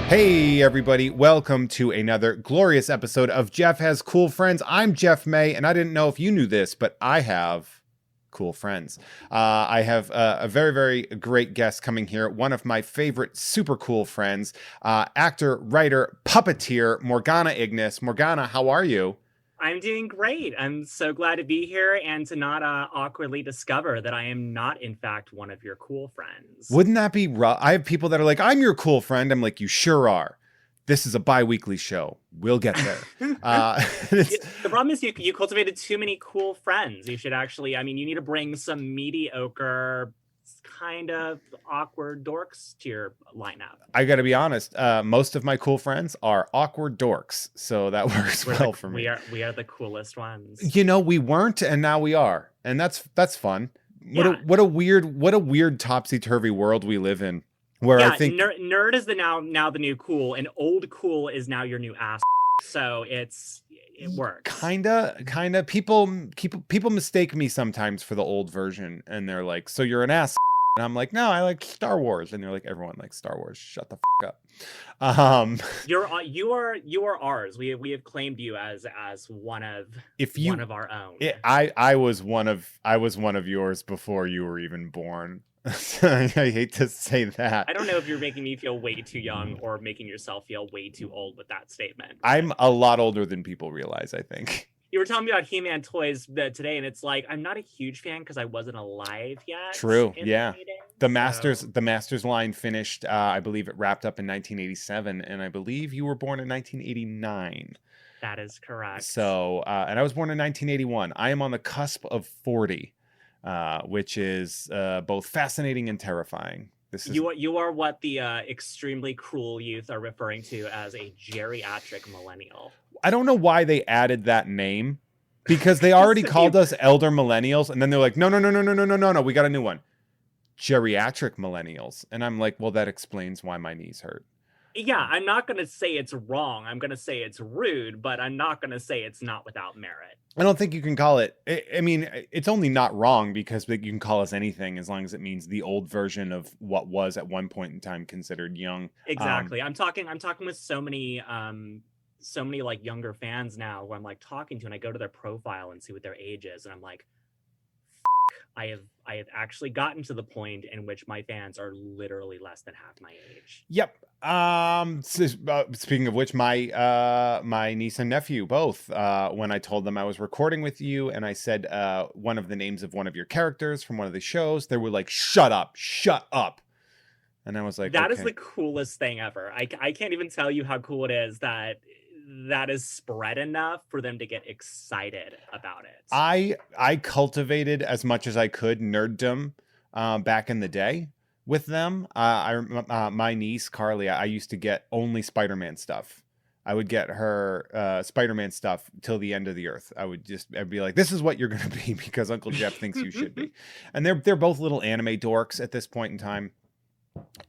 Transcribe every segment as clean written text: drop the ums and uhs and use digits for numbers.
Hey everybody, welcome to another glorious episode of Jeff Has Cool Friends. I'm Jeff May, and I didn't know if you knew this, but I have cool friends. I have a very, very great guest coming here. One of my favorite super cool friends, actor, writer, puppeteer, Morgana Ignis. Morgana, how are you? I'm doing great. I'm so glad to be here and to not awkwardly discover that I am not, in fact, one of your cool friends. Wouldn't that be rough? I have people that are like, I'm your cool friend. I'm like, you sure are. This is a bi-weekly show. We'll get there. The problem is you cultivated too many cool friends. You should actually, you need to bring some mediocre, kind of awkward dorks to your lineup. I got to be honest. Most of my cool friends are awkward dorks, so that works well for me. We are the coolest ones. You know, we weren't, and now we are, and that's fun. What a weird topsy-turvy world we live in. Where I think nerd is now the new cool, and old cool is now your new ass. So it works. Kinda. People mistake me sometimes for the old version, and they're like, "So you're an ass." And I'm like, no, I like Star Wars. And they're like, everyone likes Star Wars. Shut the fuck up. You are ours. We have claimed you as one of our own. I was one of yours before you were even born. I hate to say that. I don't know if you're making me feel way too young or making yourself feel way too old with that statement. I'm a lot older than people realize, I think. You were telling me about He-Man toys today, and it's like, I'm not a huge fan because I wasn't alive yet. True, yeah. The Masters line finished, I believe it wrapped up in 1987, and I believe you were born in 1989. That is correct. So, and I was born in 1981. I am on the cusp of 40, which is both fascinating and terrifying. You are what the extremely cruel youth are referring to as a geriatric millennial. I don't know why they added that name, because they already called us elder millennials, and then they're like, no, we got a new one, geriatric millennials, and I'm like, well, that explains why my knees hurt. Yeah, I'm not going to say it's wrong. I'm going to say it's rude, but I'm not going to say it's not without merit. I don't think you can call it. I mean, it's only not wrong because you can call us anything as long as it means the old version of what was at one point in time considered young. Exactly. I'm talking with so many like younger fans now who I'm like talking to, and I go to their profile and see what their age is, and I'm like, I have actually gotten to the point in which my fans are literally less than half my age. Yep. Speaking of which, my niece and nephew both, when I told them I was recording with you and I said one of the names of one of your characters from one of the shows, they were like, shut up. And I was like, that is the coolest thing ever. I can't even tell you how cool it is that is spread enough for them to get excited about it. I cultivated as much as I could nerddom back in the day with them. My niece Carly, I used to get only Spider-Man stuff. I would get her Spider-Man stuff till the end of the earth. I'd be like, this is what you're gonna be because Uncle Jeff thinks you should be. And they're both little anime dorks at this point in time.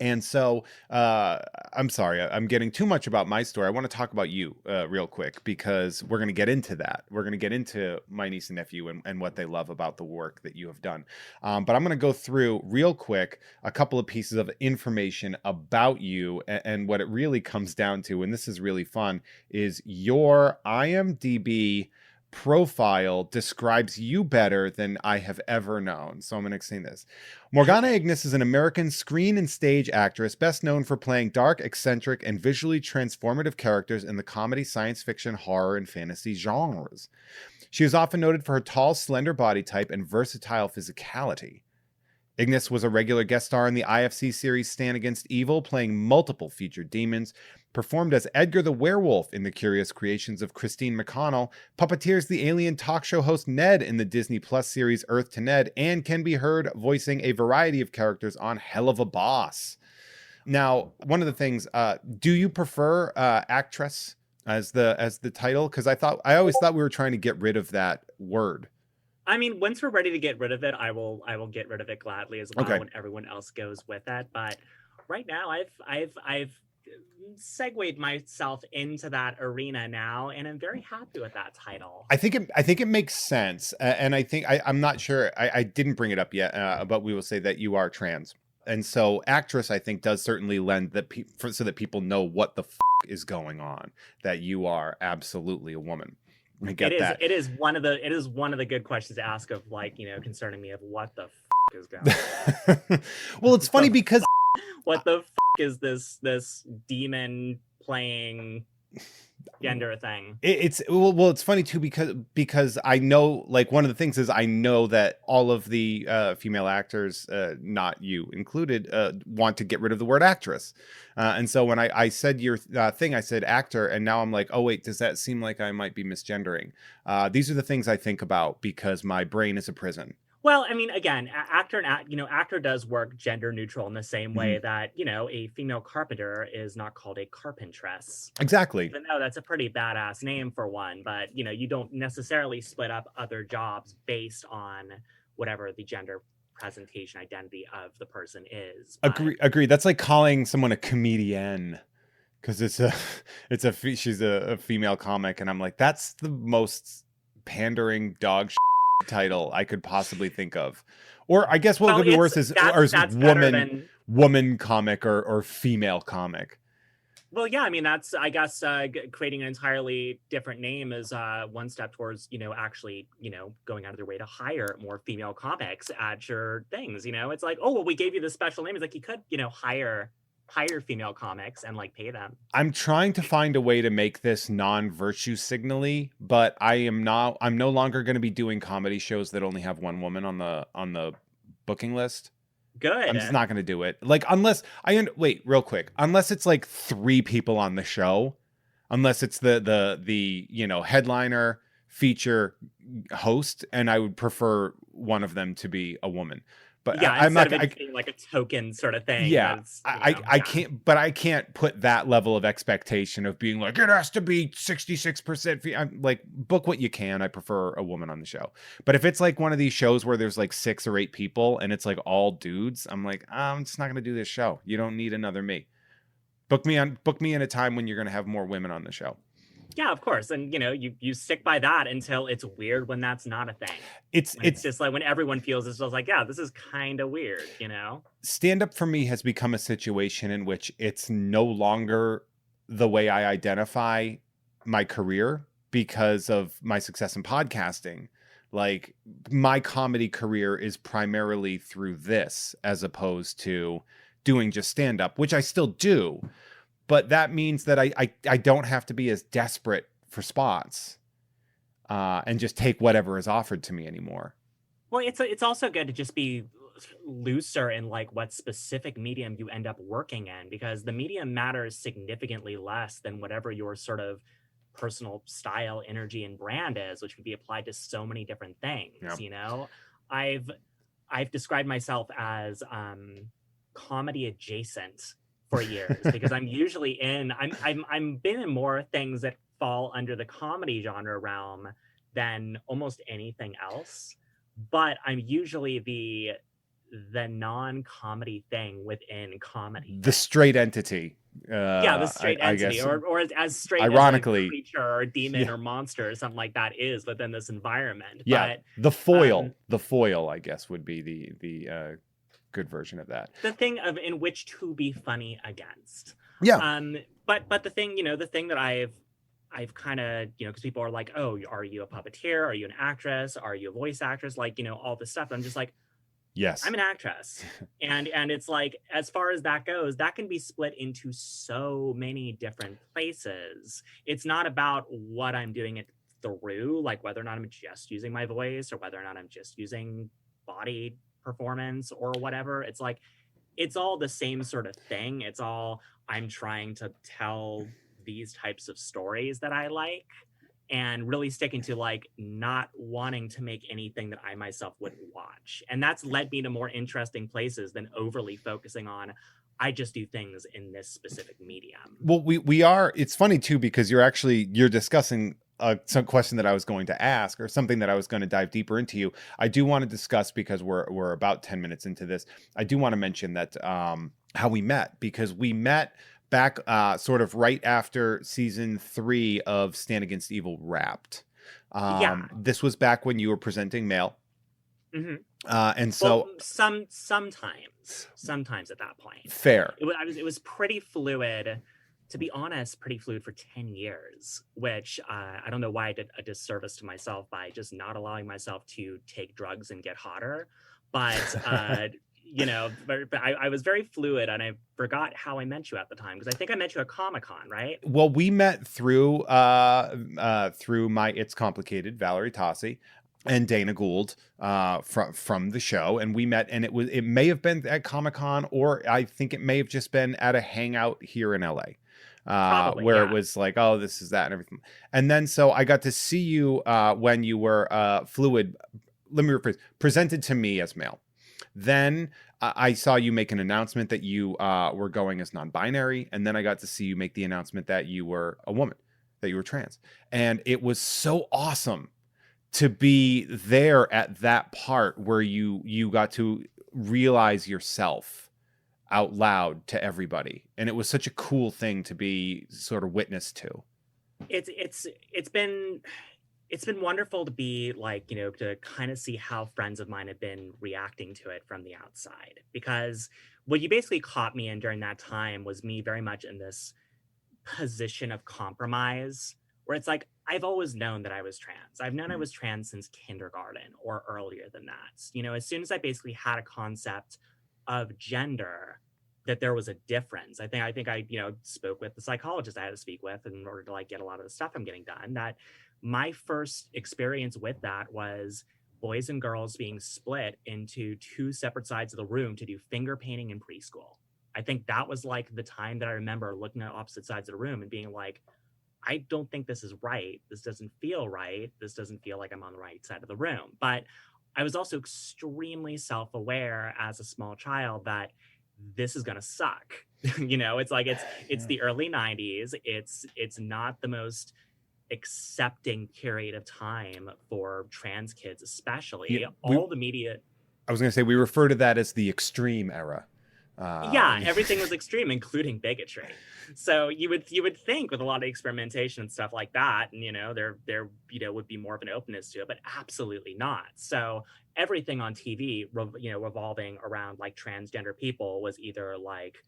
And so I'm sorry, I'm getting too much about my story. I want to talk about you real quick because we're going to get into that. We're going to get into my niece and nephew and what they love about the work that you have done. But I'm going to go through real quick a couple of pieces of information about you and what it really comes down to. And this is really fun, is your IMDb profile describes you better than I have ever known. So I'm going to explain this. Morgana Ignis is an American screen and stage actress best known for playing dark, eccentric, and visually transformative characters in the comedy, science fiction, horror, and fantasy genres. She is often noted for her tall, slender body type and versatile physicality. Ignis was a regular guest star in the IFC series Stand Against Evil, playing multiple featured demons, performed as Edgar the Werewolf in the Curious Creations of Christine McConnell, puppeteers the alien talk show host Ned in the Disney Plus series Earth to Ned, and can be heard voicing a variety of characters on Helluva Boss. Now, one of the things, do you prefer actress as the title? Because I always thought we were trying to get rid of that word. I mean, once we're ready to get rid of it, I will get rid of it gladly as well. Okay. When everyone else goes with that. But right now, I've segued myself into that arena now, and I'm very happy with that title. I think it makes sense, and I think I'm not sure. I didn't bring it up yet, but we will say that you are trans. And so actress, I think, does certainly lend that so that people know what the is going on, that you are absolutely a woman. I get that. It is one of the good questions to ask of, like, concerning me, of what the is going on. Well, it's funny because what the is this demon playing gender thing? it's it's funny too because I know, like, one of the things is I know that all of the female actors, not you included, want to get rid of the word actress, and so when I said your thing, I said actor, and now I'm like, oh wait, does that seem like I might be misgendering? These are the things I think about because my brain is a prison. Well, I mean, again, actor does work gender neutral in the same way that, a female carpenter is not called a carpentress. Exactly. Even though that's a pretty badass name for one, but, you don't necessarily split up other jobs based on whatever the gender presentation identity of the person is. Agree. That's like calling someone a comedian because she's a female comic, and I'm like, that's the most pandering dog title I could possibly think of. Or I guess what could be worse is woman comic or female comic. Well, yeah, I mean, that's, I guess, creating an entirely different name is one step towards, actually, going out of their way to hire more female comics at your things. It's like, oh, well, we gave you this special name. It's like, you could, hire female comics and, like, pay them. I'm trying to find a way to make this non-virtue signally, but I'm no longer going to be doing comedy shows that only have one woman on the booking list. Good. I'm just not going to do it. Like, unless wait, real quick. Unless it's like 3 people on the show, unless it's the headliner, feature, host, and I would prefer one of them to be a woman. But yeah, I'm not being like a token sort of thing. Yeah, I can't. But I can't put that level of expectation of being like, it has to be 66%. I'm like, book what you can. I prefer a woman on the show. But if it's like one of these shows where there's like 6 or 8 people and it's like all dudes, I'm like, I'm just not gonna do this show. You don't need another me. Book me in a time when you're gonna have more women on the show. Yeah, of course. And, you stick by that until it's weird when that's not a thing. It's just like when everyone feels it's just like, yeah, this is kind of weird, Stand-up for me has become a situation in which it's no longer the way I identify my career because of my success in podcasting. Like, my comedy career is primarily through this as opposed to doing just stand-up, which I still do. But that means that I don't have to be as desperate for spots and just take whatever is offered to me anymore. Well, it's also good to just be looser in, like, what specific medium you end up working in, because the medium matters significantly less than whatever your sort of personal style, energy, and brand is, which can be applied to so many different things. Yeah. I've described myself as comedy adjacent for years because I'm usually I'm been in more things that fall under the comedy genre realm than almost anything else, but I'm usually the non-comedy thing within comedy. The straight entity. The straight entity, or as straight ironically, as a creature or demon or monster or something like that is within this environment. Yeah, but the foil, I guess, would be the good version of that. The thing in which to be funny against. Yeah. But the thing, the thing that I've kind of, because people are like, oh, are you a puppeteer? Are you an actress? Are you a voice actress? Like, all this stuff. I'm just like, yes, I'm an actress. and it's like, as far as that goes, that can be split into so many different places. It's not about what I'm doing it through, like whether or not I'm just using my voice or whether or not I'm just using body performance or whatever. It's like, it's all the same sort of thing. It's all, I'm trying to tell these types of stories that I like, and really sticking to, like, not wanting to make anything that I myself wouldn't watch. And that's led me to more interesting places than overly focusing on, I just do things in this specific medium. Well, we are, it's funny too, because you're discussing some question that I was going to ask, or something that I was going to dive deeper into you. I do want to discuss, because we're about 10 minutes into this. I do want to mention that how we met, because we met back sort of right after season 3 of Stand Against Evil wrapped. This was back when you were presenting Mail. Hmm. And Well, so sometimes at that point, fair. it was pretty fluid. To be honest, pretty fluid for 10 years, which I don't know why I did a disservice to myself by just not allowing myself to take drugs and get hotter. But, but I was very fluid, and I forgot how I met you at the time because I think I met you at Comic Con, right? Well, we met through my It's Complicated, Valerie Tossi and Dana Gould from the show, and we met, and it may have been at Comic Con, or I think it may have just been at a hangout here in LA. Probably, Where it yeah. was like, oh, this is that and everything. And then so I got to see you when you were fluid. Let me rephrase, presented to me as male. Then I saw you make an announcement that you were going as non-binary, and then I got to see you make the announcement that you were a woman, that you were trans, and it was so awesome to be there at that part where you got to realize yourself out loud to everybody, and it was such a cool thing to be sort of witness to. It's been wonderful to be like, to kind of see how friends of mine have been reacting to it from the outside. Because what you basically caught me in during that time was me very much in this position of compromise where it's like, I've always known that I was trans. I've known I was trans since kindergarten or earlier than that. As soon as I basically had a concept of gender, that there was a difference. I think I, spoke with the psychologist I had to speak with in order to like get a lot of the stuff I'm getting done. That my first experience with that was boys and girls being split into two separate sides of the room to do finger painting in preschool. I think that was like the time that I remember looking at opposite sides of the room and being like, I don't think this is right. This doesn't feel right. This doesn't feel like I'm on the right side of the room. But I was also extremely self aware as a small child that this is going to suck. It's like it's the early 90s. It's not the most accepting period of time for trans kids, especially. Yeah, All the media, I was going to say we refer to that as the extreme era. yeah, everything was extreme, including bigotry. So you would think with a lot of experimentation and stuff like that, and there would be more of an openness to it, but absolutely not. So everything on TV, revolving around like transgender people was either like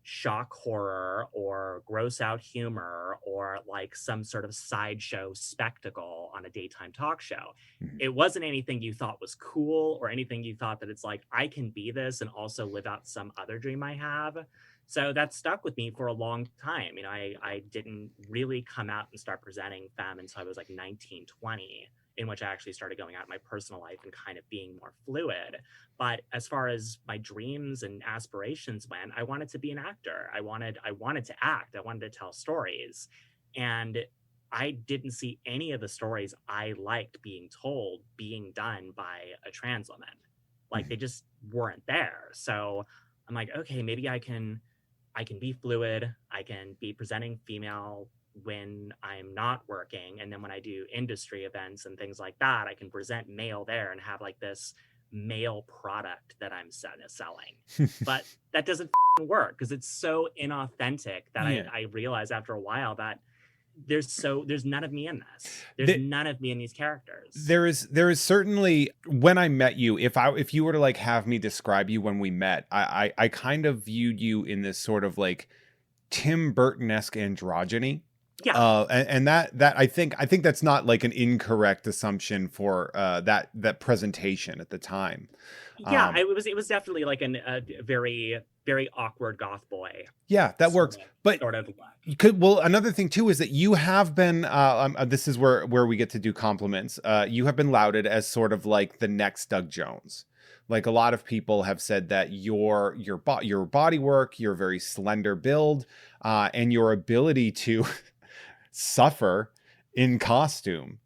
shock horror or gross out humor or like some sort of sideshow spectacle on a daytime talk show. Mhm. It wasn't anything you thought was cool or anything you thought that it's like, I can be this and also live out some other dream I have. So that stuck with me for a long time. I didn't really come out and start presenting femme until I was like 19, 20, in which I actually started going out in my personal life and kind of being more fluid. But as far as my dreams and aspirations went, I wanted to be an actor. I wanted to act. I wanted to tell stories. And I didn't see any of the stories I liked being told being done by a trans woman. Like they just weren't there. So I'm like, okay, maybe I can be fluid. I can be presenting female when I'm not working. And then when I do industry events and things like that, I can present male there and have like this male product that I'm selling. But that doesn't work because it's so inauthentic that Yeah. I realized after a while that there's none of me in this. There's none of me in these characters. There is certainly, when I met you, if you were to like have me describe you when we met, I kind of viewed you in this sort of like Tim Burton-esque androgyny. Yeah. And that I think that's not like an incorrect assumption for that presentation at the time. Yeah, it was definitely like a very very awkward goth boy. Yeah, that works. But Sort of. you could, well, another thing too is that you have been this is where we get to do compliments. You have been lauded as sort of like the next Doug Jones. Like a lot of people have said that your body work, your very slender build, and your ability to suffer in costume,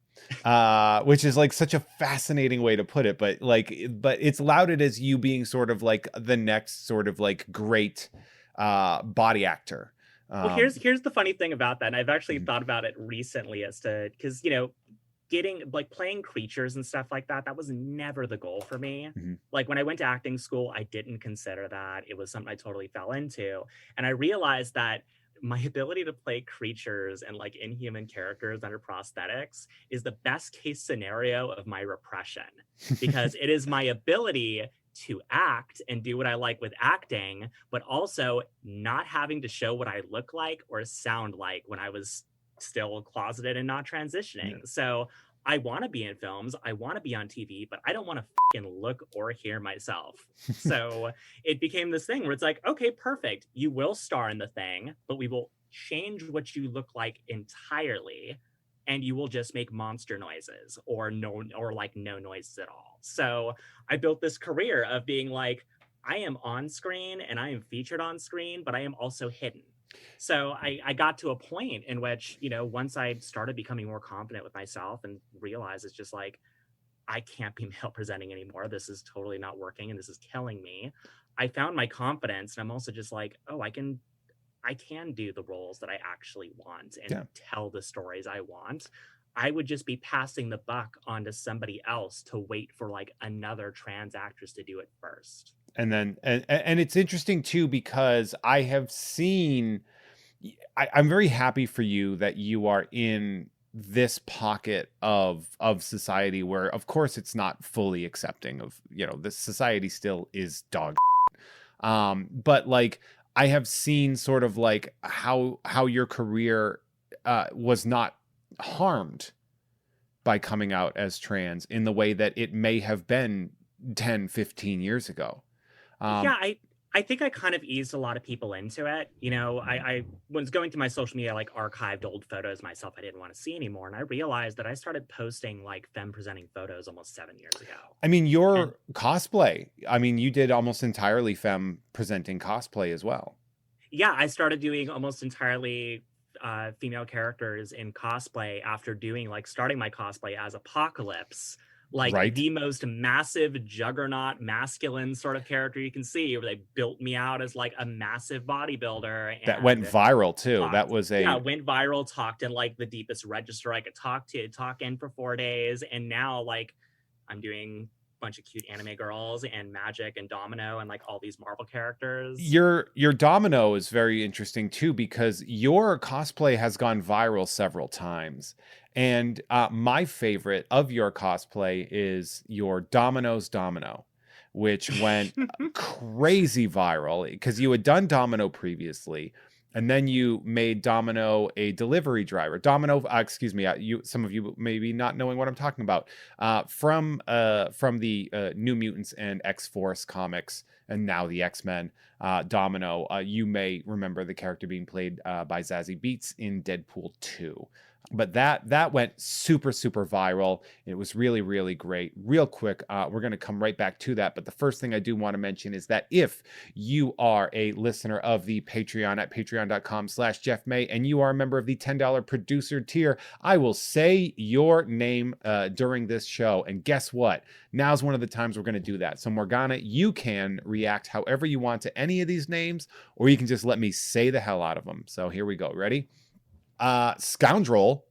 which is like such a fascinating way to put it, but it's lauded as you being sort of like the next sort of like great body actor. Well, here's the funny thing about that, and I've actually thought about it recently as to, because getting like playing creatures and stuff like that was never the goal for me. Like when I went to acting school, I didn't consider that. It was something I totally fell into, and I realized that my ability to play creatures and like inhuman characters under prosthetics is the best case scenario of my repression, because it is my ability to act and do what I like with acting, but also not having to show what I look like or sound like when I was still closeted and not transitioning. Yeah. So I want to be in films, I want to be on TV, but I don't want to fucking look or hear myself. So it became this thing where it's like, okay, perfect. You will star in the thing, but we will change what you look like entirely, and you will just make monster noises or no noises at all. So I built this career of being like, I am on screen and I am featured on screen, but I am also hidden. So I got to a point in which, you know, once I started becoming more confident with myself and realized it's just like, I can't be male presenting anymore. This is totally not working and this is killing me. I found my confidence, and I'm also just like, oh, I can do the roles that I actually want and tell the stories I want. I would just be passing the buck onto somebody else to wait for like another trans actress to do it first. And then, and it's interesting too, because I have seen, I'm very happy for you that you are in this pocket of society where, of course, it's not fully accepting of, you know, the society still is dog. But like, I have seen sort of like how your career was not harmed by coming out as trans in the way that it may have been 10, 15 years ago. Yeah, I think I kind of eased a lot of people into it. You know, I was going through my social media, like archived old photos myself I didn't want to see anymore. And I realized that I started posting like femme presenting photos almost 7 years ago. I mean, your cosplay, I mean, you did almost entirely femme presenting cosplay as well. Yeah, I started doing almost entirely female characters in cosplay after starting my cosplay as Apocalypse, like the most massive juggernaut masculine sort of character you can see, where they built me out as like a massive bodybuilder. And that went viral too. That was went viral, talked in like the deepest register I could talk in for 4 days. And now like I'm doing bunch of cute anime girls and Magic and Domino and like all these Marvel characters. Your Domino is very interesting too, because your cosplay has gone viral several times. And my favorite of your cosplay is your Domino's Domino, which went crazy viral because you had done Domino previously. And then you made Domino a delivery driver. Domino, excuse me, some of you maybe not knowing what I'm talking about. From the New Mutants and X-Force comics, and now the X-Men, Domino, you may remember the character being played by Zazie Beetz in Deadpool 2. But that went super, super viral. It was really, really great. Real quick, we're going to come right back to that. But the first thing I do want to mention is that if you are a listener of the Patreon at patreon.com/JeffMay, and you are a member of the $10 producer tier, I will say your name during this show. And guess what? Now's one of the times we're going to do that. So Morgana, you can react however you want to any of these names, or you can just let me say the hell out of them. So here we go. Ready? Scoundrel.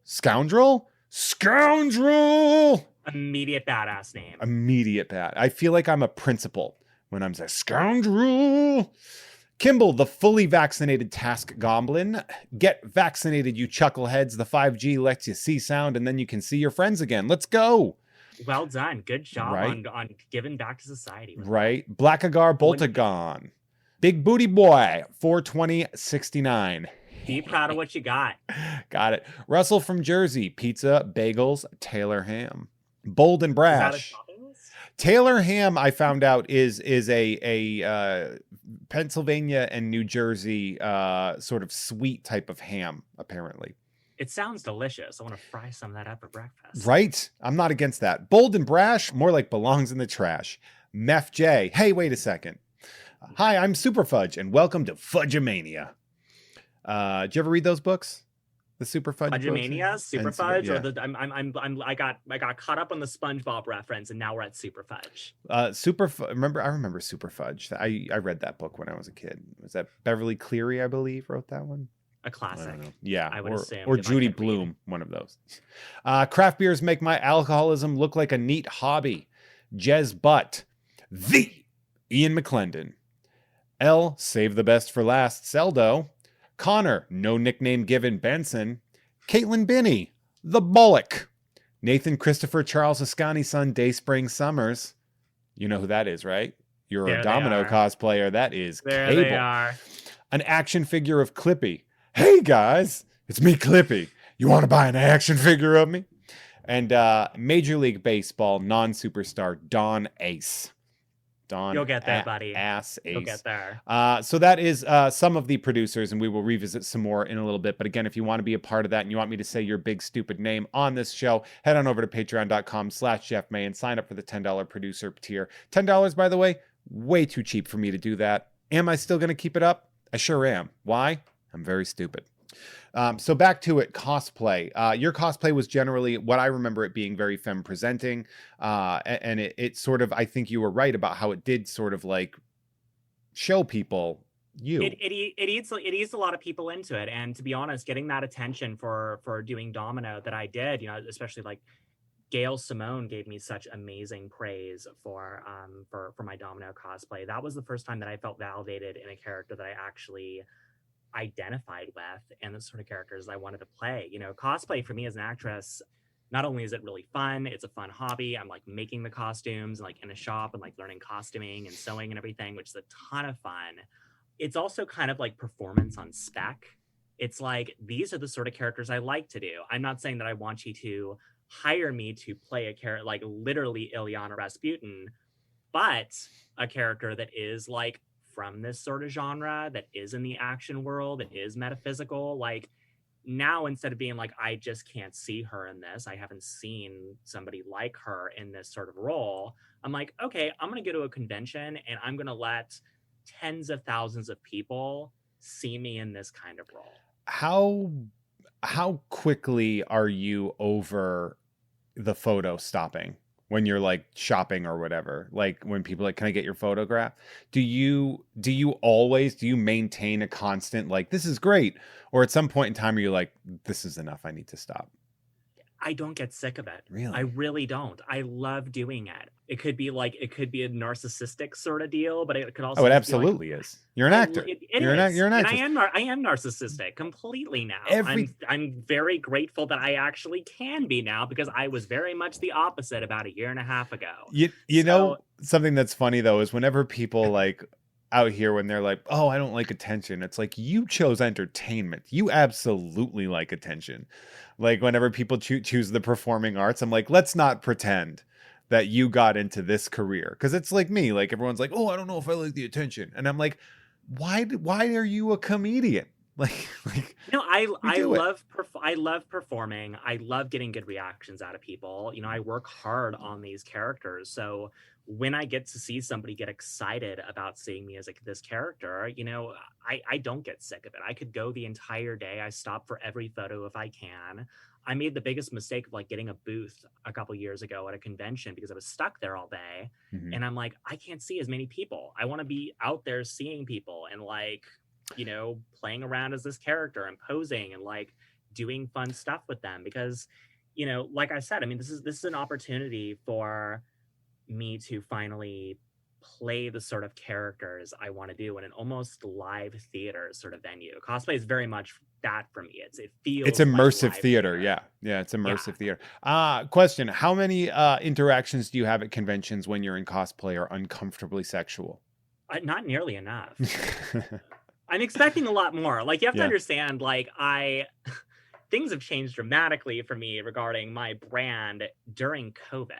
Immediate badass name. Immediate bad. I feel like I'm a principal when I'm saying scoundrel. Kimball, the fully vaccinated task goblin. Get vaccinated, you chuckleheads. The 5G lets you see sound, and then you can see your friends again. Let's go. Well done. Good job on giving back to society. Right. Blackagar Boltagon. Big booty boy. 42069. Be proud of what you got. Got it. Russell from Jersey. Pizza, bagels, Taylor ham. Bold and brash. Taylor ham, I found out, is a Pennsylvania and New Jersey sort of sweet type of ham, apparently. It sounds delicious. I want to fry some of that up for breakfast. Right? I'm not against that. Bold and brash, more like belongs in the trash. Mef J. Hey, wait a second. Hi, I'm Super Fudge, and welcome to Fudgemania. Did you ever read those books? The Super Fudge Fudgemania, Super Fudge, or I got caught up on the SpongeBob reference, and now we're at Super Fudge. I remember Super Fudge. I read that book when I was a kid. Was that Beverly Cleary, I believe, wrote that one? A classic. Yeah, I would assume. Or Judy Blume, one of those. Craft beers make my alcoholism look like a neat hobby. Jez Butt, the Ian McClendon. L, save the best for last. Seldo. Connor, no nickname given, Benson. Caitlin Binney, the Bullock. Nathan Christopher Charles Ascani's son, Dayspring Summers. You know who that is, right? You're a There they Domino are. cosplayer. That is There they Cable. are. An action figure of Clippy. Hey guys, it's me, Clippy. You want to buy an action figure of me? And Major League Baseball non-superstar Don Ace. Don You'll get there, buddy. Ass Ace. You'll get there. So that is some of the producers, and we will revisit some more in a little bit. But again, if you want to be a part of that and you want me to say your big stupid name on this show, head on over to patreon.com/JeffMay and sign up for the $10 producer tier. $10, by the way, way too cheap for me to do that. Am I still going to keep it up? I sure am. Why? I'm very stupid. So back to it, cosplay. Your cosplay was generally what I remember it being very femme presenting. And it sort of, I think you were right about how it did sort of like show people you. It eased a lot of people into it. And to be honest, getting that attention for doing Domino that I did, especially like Gail Simone gave me such amazing praise for my Domino cosplay. That was the first time that I felt validated in a character that I actually identified with and the sort of characters I wanted to play. Cosplay for me as an actress, not only is it really fun, it's a fun hobby. I'm like making the costumes and like in a shop and like learning costuming and sewing and everything, which is a ton of fun. It's also kind of like performance on spec. It's like, these are the sort of characters I like to do. I'm not saying that I want you to hire me to play a character like literally Ilyana Rasputin, but a character that is like from this sort of genre, that is in the action world, that is metaphysical. Like now, instead of being like, I just can't see her in this, I haven't seen somebody like her in this sort of role, I'm like, okay, I'm going to go to a convention and I'm going to let tens of thousands of people see me in this kind of role. How quickly are you over the photo stopping when you're like shopping or whatever? Like when people like, can I get your photograph? Do you maintain a constant like, this is great, or at some point in time are you like, this is enough, I need to stop? I don't get sick of it. Really? I really don't. I love doing it. It could be a narcissistic sort of deal, but it could also. Oh, it absolutely is. You're an actor. You're an actress. And I am narcissistic completely now. I'm very grateful that I actually can be now, because I was very much the opposite about a year and a half ago. You know, something that's funny though is whenever people like out here, when they're like, oh, I don't like attention, it's like, you chose entertainment. You absolutely like attention. Like whenever people choose the performing arts, I'm like, let's not pretend that you got into this career. Because it's like me, like everyone's like, oh, I don't know if I like the attention. And I'm like, why are you a comedian? I love performing. I love getting good reactions out of people. I work hard on these characters. So when I get to see somebody get excited about seeing me as this character, I don't get sick of it. I could go the entire day. I stop for every photo if I can. I made the biggest mistake of like getting a booth a couple years ago at a convention because I was stuck there all day. Mm-hmm. And I'm like, I can't see as many people. I want to be out there seeing people and like, playing around as this character and posing and like doing fun stuff with them, because, like I said, I mean, this is an opportunity for me to finally play the sort of characters I want to do in an almost live theater sort of venue. Cosplay is very much that for me. It's immersive like theater. Yeah, it's immersive theater. Question: how many interactions do you have at conventions when you're in cosplay are uncomfortably sexual? Not nearly enough. I'm expecting a lot more. Like, you have to understand, like, things have changed dramatically for me regarding my brand during COVID.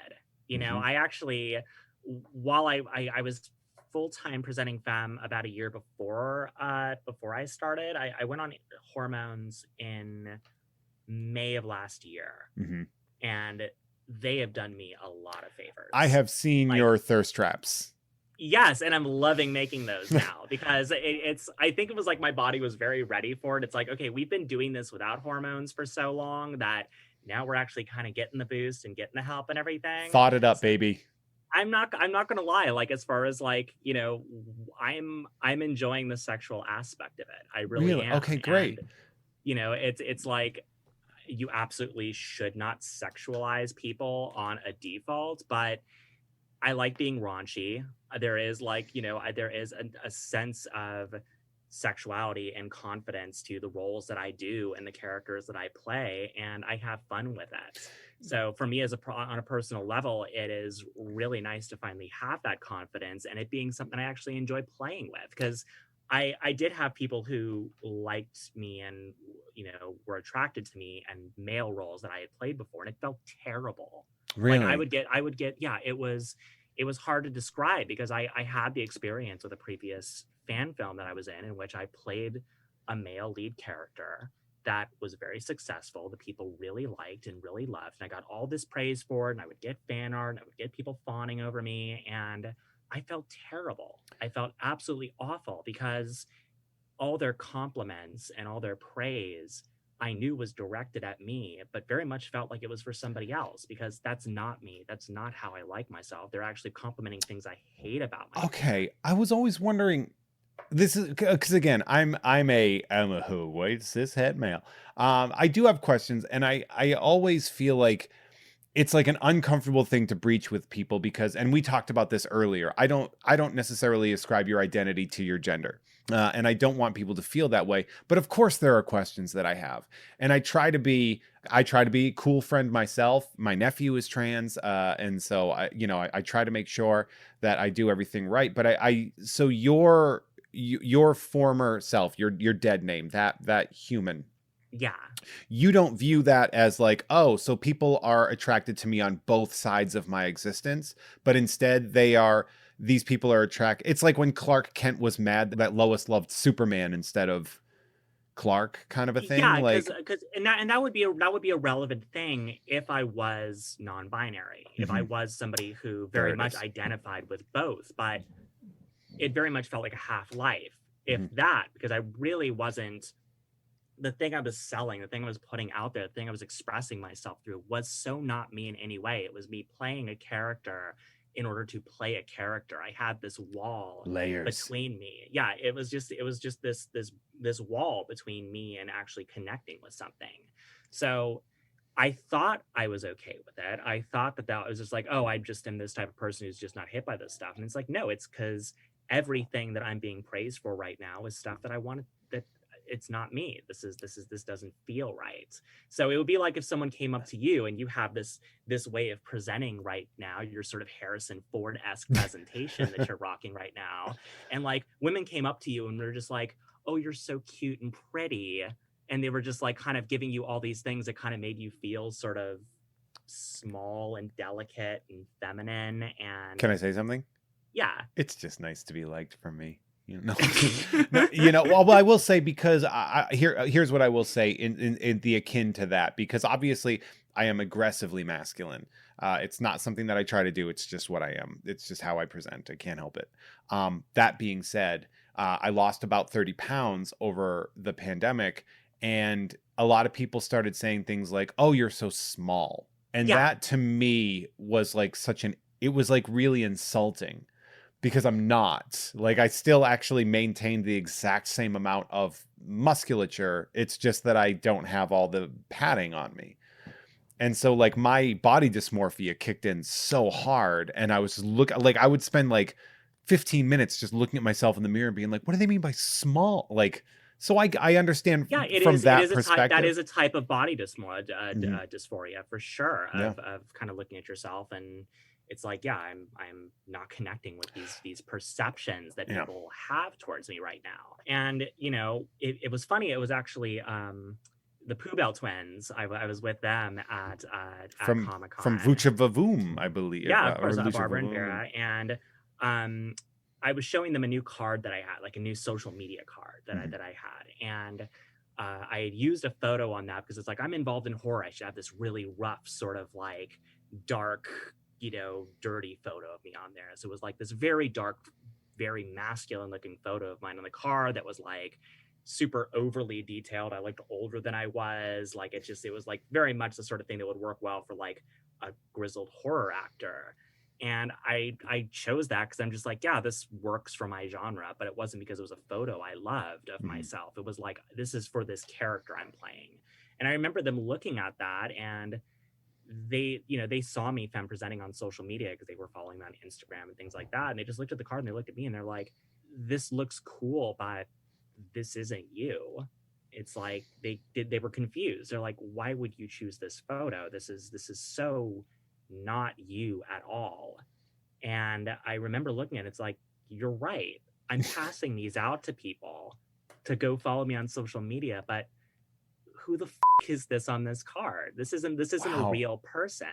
I actually, while I was full-time presenting femme about a year before I started, I went on hormones in May of last year. Mm-hmm. And they have done me a lot of favors. I have seen your thirst traps. Yes, and I'm loving making those now because I think it was like my body was very ready for it. It's like, okay, we've been doing this without hormones for so long that now we're actually kind of getting the boost and getting the help and everything. Thought it up, baby. I'm not gonna lie, like, as far as like, I'm enjoying the sexual aspect of it. I really am. Okay, great. And, it's like, you absolutely should not sexualize people on a default, but I like being raunchy. There is like, there is a sense of sexuality and confidence to the roles that I do and the characters that I play, and I have fun with it. So for me, on a personal level, it is really nice to finally have that confidence and it being something I actually enjoy playing with. Because I did have people who liked me and were attracted to me and male roles that I had played before, and it felt terrible. Like Really? I would get, yeah, it was hard to describe because I had the experience with a previous fan film that I was in which I played a male lead character that was very successful. The people really liked and really loved, and I got all this praise for it. And I would get fan art, and I would get people fawning over me, and I felt terrible. I felt absolutely awful because all their compliments and all their praise I knew was directed at me, but very much felt like it was for somebody else because that's not me. That's not how I like myself. They're actually complimenting things I hate about myself. Okay, I was always wondering. This is because again, I'm a who white cishet male. I do have questions, and I always feel like it's like an uncomfortable thing to breach with people because, and we talked about this earlier. I don't necessarily ascribe your identity to your gender. And I don't want people to feel that way. But of course, there are questions that I have, and I try to be a cool friend myself. My nephew is trans, and so I try to make sure that I do everything right. But so your former self, your dead name, that human, Yeah. you don't view that as like, oh, so people are attracted to me on both sides of my existence, but instead these people are attracted. It's like when Clark Kent was mad that Lois loved Superman instead of Clark, kind of a thing. Yeah, Like, because and that would be a relevant thing if I was non-binary, if I mhm, was somebody who there very it much is. identified with both, but it very much felt like a half life, if Mhm. that, because I really wasn't the thing I was selling, the thing I was putting out there, the thing I was expressing myself through was so not me in any way. It was me playing a character in order to play a character. I had this wall Layers. between me. Yeah, it was just this wall between me and actually connecting with something. So I thought I was okay with it. I thought that was just like, oh, I just am this type of person who's just not hit by this stuff. And it's like, no, it's because everything that I'm being praised for right now is stuff that I wanted that it's not me. This doesn't feel right. So it would be like if someone came up to you and you have this way of presenting right now, your sort of Harrison Ford-esque presentation that you're rocking right now. And like women came up to you and were just like, oh, you're so cute and pretty, and they were just like kind of giving you all these things that kind of made you feel sort of small and delicate and feminine. Can And I say something? yeah. It's just nice to be liked from me. No, well, I will say because here's what I will say in the akin to that, because obviously I am aggressively masculine. It's not something that I try to do. It's just what I am. It's just how I present. I can't help it. That being said, I lost about 30 pounds over the pandemic, and a lot of people started saying things like, "Oh, you're so small," and Yeah. that to me was like it was like really insulting because I'm not. Like, I still actually maintain the exact same amount of musculature. It's just that I don't have all the padding on me. And so like my body dysmorphia kicked in so hard, and I was like I would spend like 15 minutes just looking at myself in the mirror and being like, what do they mean by small? Like, so I understand Yeah, from it that is a type that perspective. is a type of body Mhm. dysphoria for sure, Yeah. of kind of looking at yourself, and it's like, yeah, I'm not connecting with these perceptions that Yeah. people have towards me right now. And it was funny. It was actually the Pooh Bell twins. I was with them at Comic From Con. Vucha Vavoom, I believe, Yeah, of or course, Lucha Barbara and Vavoom. Vera, and um, I was showing them a new card that I had, like a new social media card that I Mhm. that I had, and I had used a photo on that because it's like I'm involved in horror. I should have this really rough, sort of like dark, dirty photo of me on there. So it was like this very dark, very masculine looking photo of mine on the card that was like super overly detailed. I looked older than I was. Like it was like very much the sort of thing that would work well for like a grizzled horror actor. And I chose that because I'm just like, yeah, this works for my genre, but it wasn't because it was a photo I loved of Mhm. myself. It was like, this is for this character I'm playing. And I remember them looking at that, and they saw me femme presenting on social media because they were following me on Instagram and things like that. And they just looked at the card and they looked at me and they're like, this looks cool, but this isn't you. It's like they were confused. They're like, why would you choose this photo? This is so not you at all. And I remember looking at it, it's like, you're right. I'm passing these out to people to go follow me on social media, but who the is this on this card? This isn't a Wow. real person.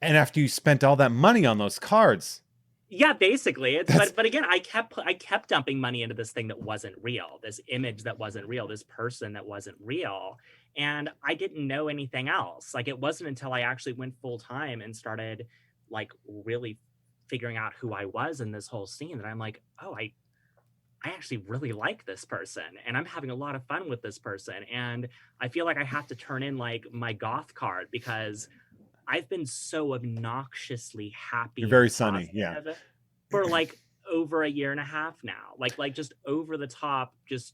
And after you spent all that money on those cards. Yeah, basically. That's- But again, I kept dumping money into this thing that wasn't real, this image that wasn't real, this person that wasn't real. And I didn't know anything else. Like, it wasn't until I actually went full time and started like really figuring out who I was in this whole scene that I'm like, oh, I actually really like this person and I'm having a lot of fun with this person. And I feel like I have to turn in like my goth card because I've been so obnoxiously happy. You're very sunny, yeah. For like over a year and a half now. Like just over the top, just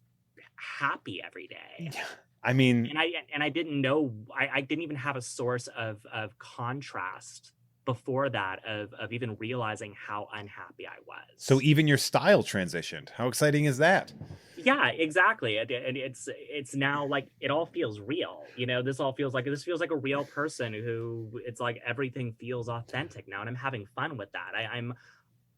happy every day. I mean, and I didn't know, I didn't even have a source of contrast before that of even realizing how unhappy I was. so even your style transitioned. How exciting is that? Yeah, exactly. And it's now like it all feels real. You know, this feels like a real person who it's like everything feels authentic now, and I'm having fun with that.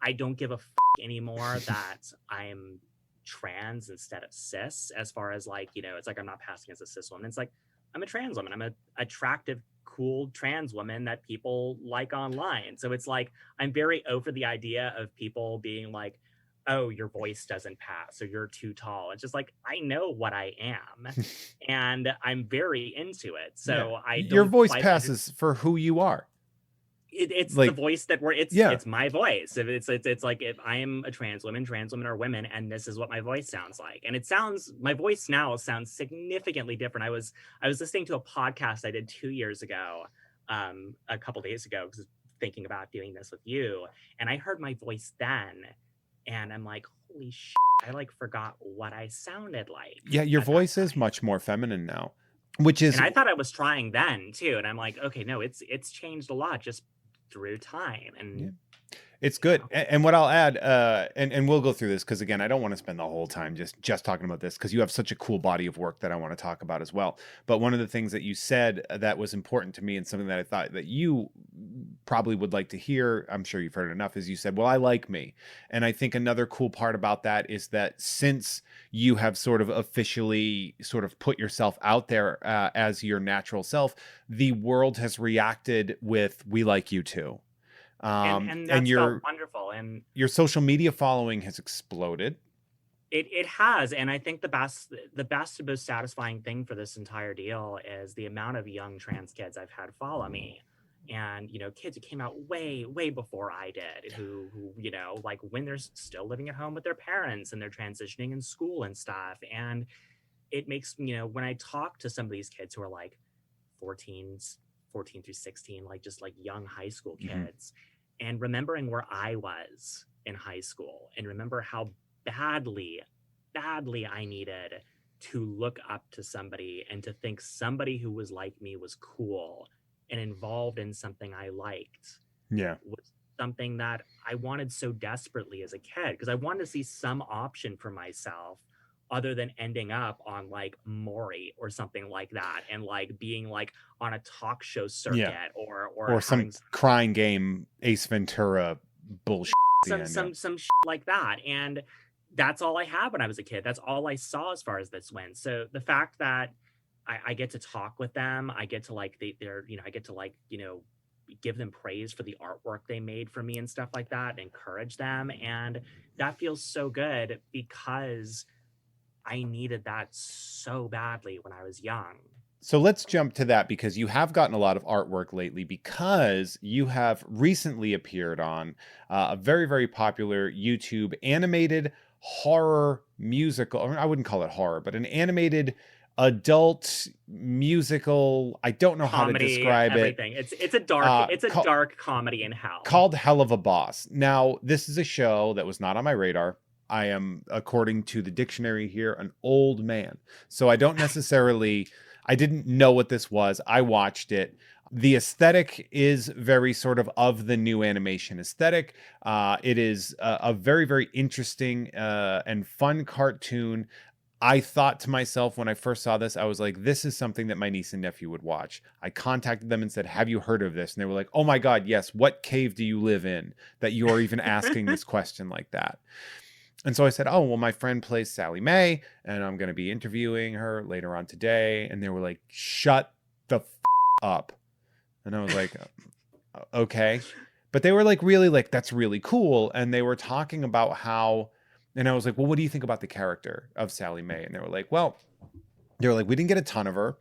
I don't give a anymore that I'm trans instead of cis. As far as like, you know, it's like I'm not passing as a cis woman. It's like I'm a trans woman. I'm a attractive, cool trans woman that people like online. So it's like I'm very over the idea of people being like, oh, your voice doesn't pass or you're too tall. It's just like, I know what I am and I'm very into it. So I don't your voice passes for who you are. It's like, the voice that it's my voice. If it's like, if I am a trans women are women, and this is what my voice sounds like. And my voice now sounds significantly different. I was listening to a podcast I did 2 years ago, a couple days ago, because thinking about doing this with you, and I heard my voice then, and I'm like, holy shit, I like forgot what I sounded like. Yeah, your voice is much more feminine now, which is. And I thought I was trying then too, and I'm like, okay, no, it's changed a lot just through time. And it's good. And what I'll add, and we'll go through this because again, I don't want to spend the whole time just talking about this because you have such a cool body of work that I want to talk about as well. But one of the things that you said that was important to me and something that I thought that you probably would like to hear, I'm sure you've heard it enough, is you said, well, I like me. And I think another cool part about that is that since you have sort of officially sort of put yourself out there as your natural self, the world has reacted with, we like you too. And that's felt wonderful. And your social media following has exploded. It has. And I think the best and most satisfying thing for this entire deal is the amount of young trans kids I've had follow me. And, you know, kids who came out way, way before I did, who, you know, like when they're still living at home with their parents and they're transitioning in school and stuff. And it makes, you know, when I talk to some of these kids who are like 14 through 16, like just like young high school kids, and remembering where I was in high school and remember how badly I needed to look up to somebody and to think somebody who was like me was cool and involved in something I liked. Yeah. Was something that I wanted so desperately as a kid, because I wanted to see some option for myself other than ending up on like Maury or something like that, and like being like on a talk show circuit or some crying game Ace Ventura bullshit. Some shit like that. And that's all I had when I was a kid. That's all I saw as far as this went. So the fact that I get to talk with them, I get to like they're you know, I get to like, you know, give them praise for the artwork they made for me and stuff like that, and encourage them. And that feels so good because I needed that so badly when I was young. So let's jump to that, because you have gotten a lot of artwork lately, because you have recently appeared on a very, very popular YouTube animated horror musical. Or I wouldn't call it horror, but an animated adult musical. I don't know comedy, how to describe everything. It's a dark comedy in hell called Helluva Boss. Now, this is a show that was not on my radar. I am, according to the dictionary here, an old man. So I don't necessarily, I didn't know what this was. I watched it. The aesthetic is very sort of the new animation aesthetic. It is a very, very interesting and fun cartoon. I thought to myself when I first saw this, I was like, this is something that my niece and nephew would watch. I contacted them and said, have you heard of this? And they were like, oh my God, yes. What cave do you live in that you're even asking this question like that? And so I said, oh, well, my friend plays Sally Mae, and I'm going to be interviewing her later on today. And they were like, shut the up. And I was like, okay. But they were like, really, like, that's really cool. And they were talking about how, and I was like, well, what do you think about the character of Sally Mae? And they were like, we didn't get a ton of her,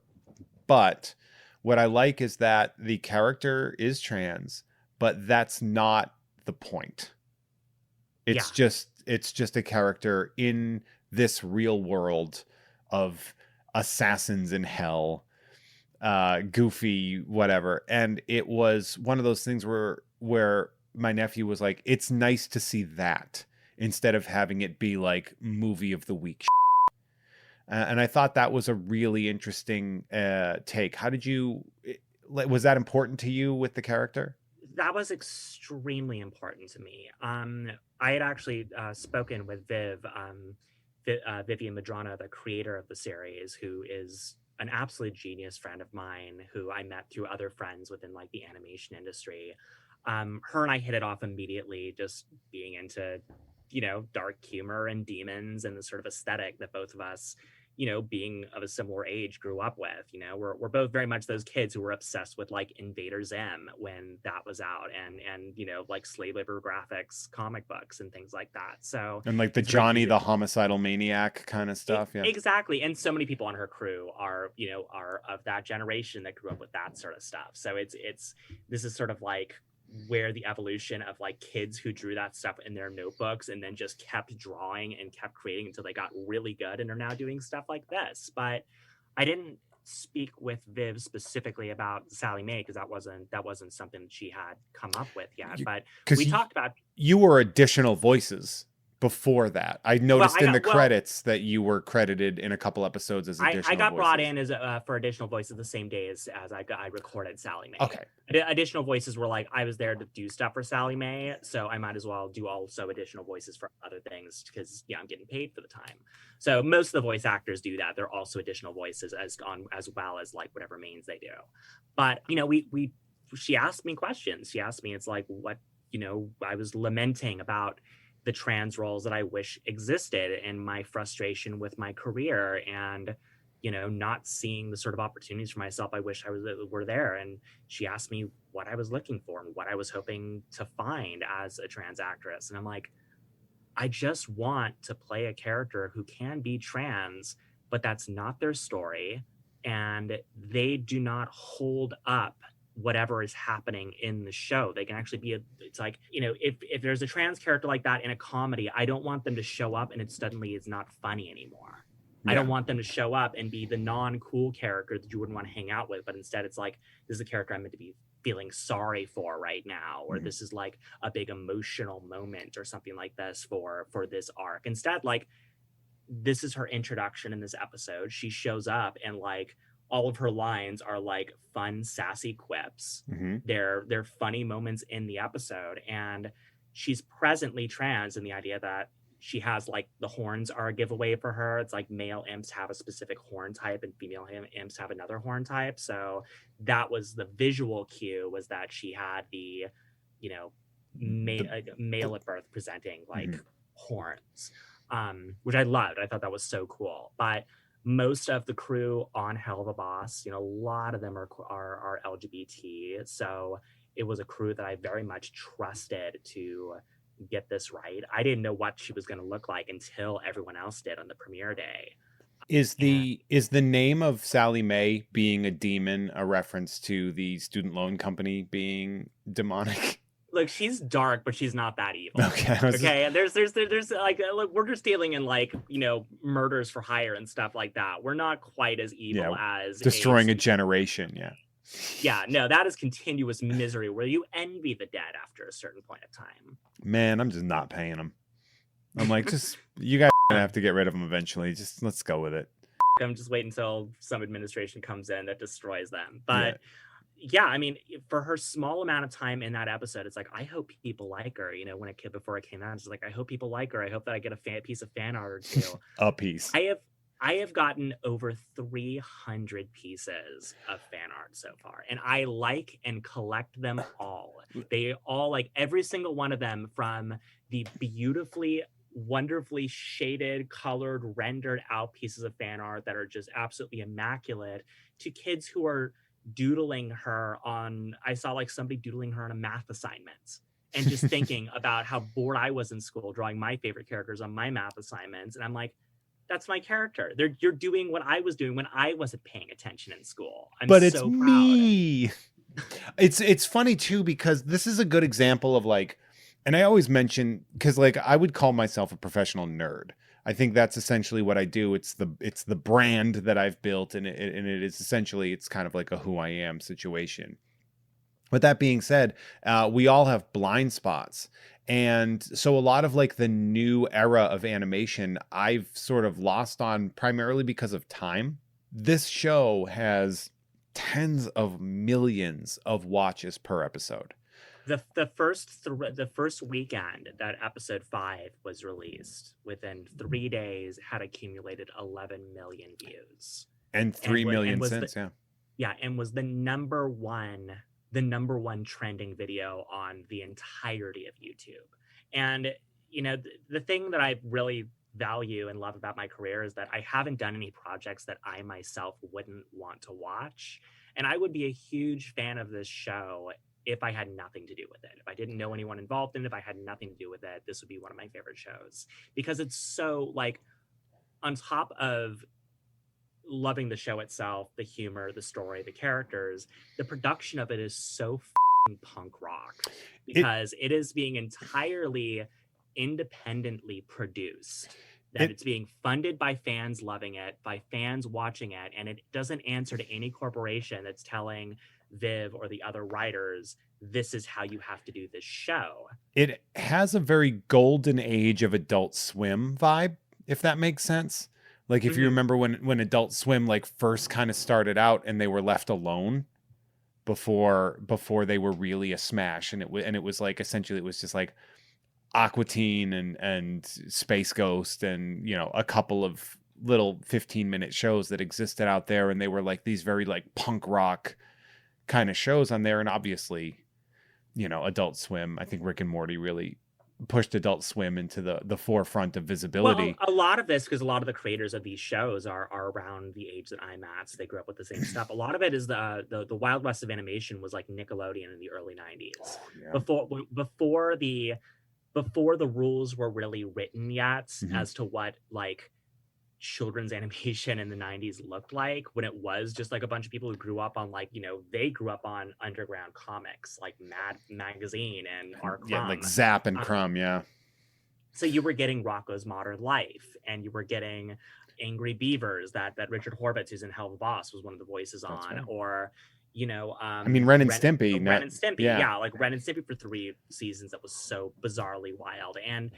but what I like is that the character is trans, but that's not the point. It's just a character in this real world of assassins in hell, goofy, whatever. And it was one of those things where my nephew was like, it's nice to see that instead of having it be like movie of the week. And I thought that was a really interesting take. How did you, was that important to you with the character? That was extremely important to me. I had actually spoken with Vivian Madrano, the creator of the series, who is an absolute genius friend of mine who I met through other friends within like the animation industry. Her and I hit it off immediately, just being into, dark humor and demons and the sort of aesthetic that both of us, being of a similar age, grew up with. We're both very much those kids who were obsessed with like Invader Zim when that was out, and like slave labor graphics, comic books, and things like that. So, and like the Johnny the homicidal maniac kind of stuff. Yeah, exactly. And so many people on her crew are of that generation that grew up with that sort of stuff. So this is sort of like where the evolution of like kids who drew that stuff in their notebooks and then just kept drawing and kept creating until they got really good and are now doing stuff like this. But I didn't speak with Viv specifically about Sally Mae because that wasn't something she had come up with yet. But we talked about, you were additional voices before that. I noticed credits that you were credited in a couple episodes as additional voices. I got brought in as for additional voices the same day as I recorded Sally Mae. Okay. Additional voices were like, I was there to do stuff for Sally Mae, so I might as well do also additional voices for other things because I'm getting paid for the time. So most of the voice actors do that. They're also additional voices as well as like whatever mains they do. But she asked me questions. She asked me, it's like what I was lamenting about the trans roles that I wish existed and my frustration with my career and, not seeing the sort of opportunities for myself I wish were there. And she asked me what I was looking for and what I was hoping to find as a trans actress. And I'm like, I just want to play a character who can be trans, but that's not their story. And they do not hold up whatever is happening in the show. They can actually be it's like, if there's a trans character like that in a comedy, I don't want them to show up and it suddenly is not funny anymore. Yeah. I don't want them to show up and be the non-cool character that you wouldn't want to hang out with, but instead it's like, this is a character I'm meant to be feeling sorry for right now, or this is like a big emotional moment or something like this for this arc. Instead, like, this is her introduction in this episode. She shows up and like all of her lines are like fun, sassy quips. Mm-hmm. They're funny moments in the episode. And she's presently trans in the idea that she has like the horns are a giveaway for her. It's like male imps have a specific horn type and female imps have another horn type. So that was the visual cue, was that she had the, male at birth presenting like horns, which I loved. I thought that was so cool. But most of the crew on Helluva Boss, a lot of them are LGBT. So it was a crew that I very much trusted to get this right. I didn't know what she was going to look like until everyone else did on the premiere day. Is the name of Sally Mae being a demon a reference to the student loan company being demonic? Look, she's dark, but she's not that evil. Okay. Okay. And there's like, look, we're just dealing in like, murders for hire and stuff like that. We're not quite as evil as destroying a generation. Yeah. Yeah. No, that is continuous misery where you envy the dead after a certain point of time. Man, I'm just not paying them. I'm like, just, you guys are gonna have to get rid of them eventually. Just let's go with it. I'm just waiting until some administration comes in that destroys them. But yeah, I mean, for her small amount of time in that episode, it's like, I hope people like her. Before it came out, it's like, I hope people like her. I hope that I get a piece of fan art or two. A piece. I I have gotten over 300 pieces of fan art so far, and I like and collect them all. They all, like, every single one of them, from the beautifully, wonderfully shaded, colored, rendered out pieces of fan art that are just absolutely immaculate, to kids who are doodling her on, I saw like somebody doodling her on a math assignment. And just thinking about how bored I was in school drawing my favorite characters on my math assignments. And I'm like, that's my character. You're doing what I was doing when I wasn't paying attention in school. I'm But it's so proud. me. It's funny too, because this is a good example of like, and I always mention, because like I would call myself a professional nerd. I think that's essentially what I do. It's the brand that I've built, and it is essentially, it's kind of like a who I am situation. With that being said, we all have blind spots. And so a lot of like the new era of animation, I've sort of lost on primarily because of time. This show has tens of millions of watches per episode. The first weekend that episode 5 was released, within 3 days had accumulated 11 million views. And 3 million since, yeah. And was the number one trending video on the entirety of YouTube. And you know, the thing that I really value and love about my career is that I haven't done any projects that I myself wouldn't want to watch. And I would be a huge fan of this show if I had nothing to do with it. If I didn't know anyone involved in it, if I had nothing to do with it, this would be one of my favorite shows, because it's so, like, on top of loving the show itself, the humor, the story, the characters, the production of it is so punk rock, because it is being entirely independently produced, that it's being funded by fans loving it, by fans watching it, and it doesn't answer to any corporation that's telling Viv or the other writers, this is how you have to do this show. It has a very golden age of Adult Swim vibe, if that makes sense. Like if you remember when Adult Swim like first kind of started out and they were left alone before they were really a smash, and it was like essentially it was just like Aqua Teen and Space Ghost and, you know, a couple of little 15-minute shows that existed out there, and they were like these very like punk rock kind of shows on there. And obviously, you know, Adult Swim, I think Rick and Morty really pushed Adult Swim into the forefront of visibility. Well, a lot of this, because a lot of the creators of these shows are around the age that I'm at, so they grew up with the same stuff. A lot of it is the Wild West of animation was like Nickelodeon in the early 90s. Before the rules were really written yet as to what like children's animation in the 90s looked like, when it was just like a bunch of people who grew up on, like, you know, they grew up on underground comics like Mad Magazine and R. Crumb. Yeah, like Zap and Crumb, yeah. So you were getting Rocko's Modern Life, and you were getting Angry Beavers that Richard Horvitz, who's in Helluva Boss, was one of the voices on, right. Or, you know, I mean, Ren and Stimpy. Ren and Stimpy, yeah, like Ren and Stimpy for 3 seasons. That was so bizarrely wild. And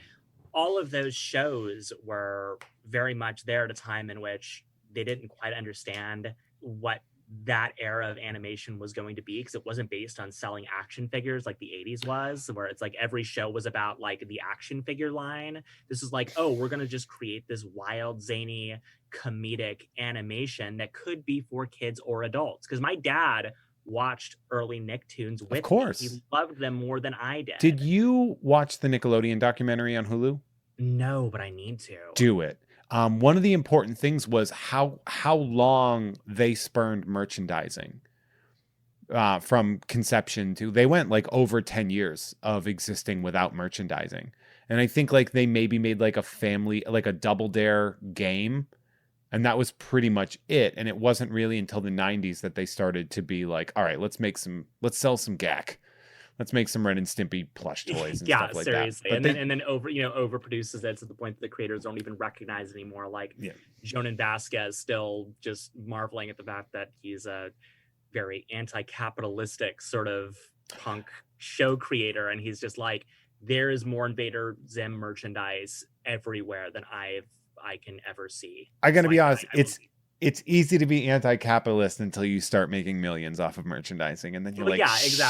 all of those shows were very much there at a time in which they didn't quite understand what that era of animation was going to be, because it wasn't based on selling action figures like the 80s was, where it's like every show was about like the action figure line. This is like, oh, we're going to just create this wild, zany, comedic animation that could be for kids or adults. Because my dad watched early Nicktoons with of course. me. He loved them more than I did. Did you watch the Nickelodeon documentary on Hulu? No, but I need to. Do it. One of the important things was how long they spurned merchandising from conception to, they went like over 10 years of existing without merchandising. And I think like they maybe made like a family, like a Double Dare game. And that was pretty much it. And it wasn't really until the 90s that they started to be like, all right, let's sell some GAC. Let's make some Ren and Stimpy plush toys and stuff like seriously. that. And then overproduces it to the point that the creators don't even recognize anymore. Like Jonan Vasquez still just marveling at the fact that he's a very anti-capitalistic sort of punk show creator, and he's just like, there is more Invader Zim merchandise everywhere than I can ever see. I gotta be honest, it's easy to be anti-capitalist until you start making millions off of merchandising, and then you're like, yeah, exactly.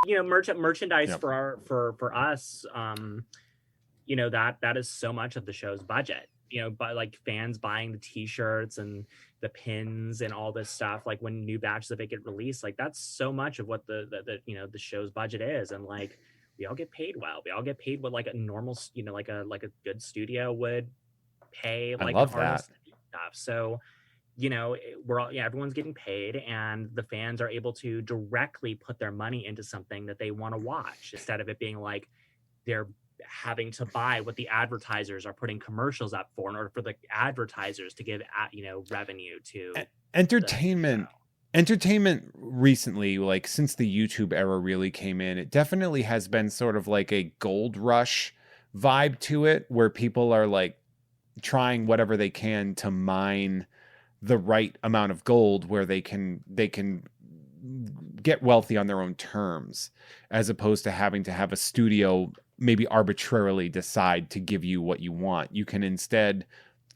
You know, merchandise for us, you know, that is so much of the show's budget. but like fans buying the t-shirts and the pins and all this stuff, like when new batches of it get released, like that's so much of what the show's budget is. And like we all get paid well. We all get paid what like a normal, like a good studio would pay I like love an that. artist and stuff. So we're all, everyone's getting paid, and the fans are able to directly put their money into something that they want to watch, instead of it being like they're having to buy what the advertisers are putting commercials up for in order for the advertisers to give revenue to Entertainment. Entertainment recently, like since the YouTube era really came in, it definitely has been sort of like a gold rush vibe to it, where people are like trying whatever they can to mine the right amount of gold where they can get wealthy on their own terms, as opposed to having to have a studio maybe arbitrarily decide to give you what you want. You can instead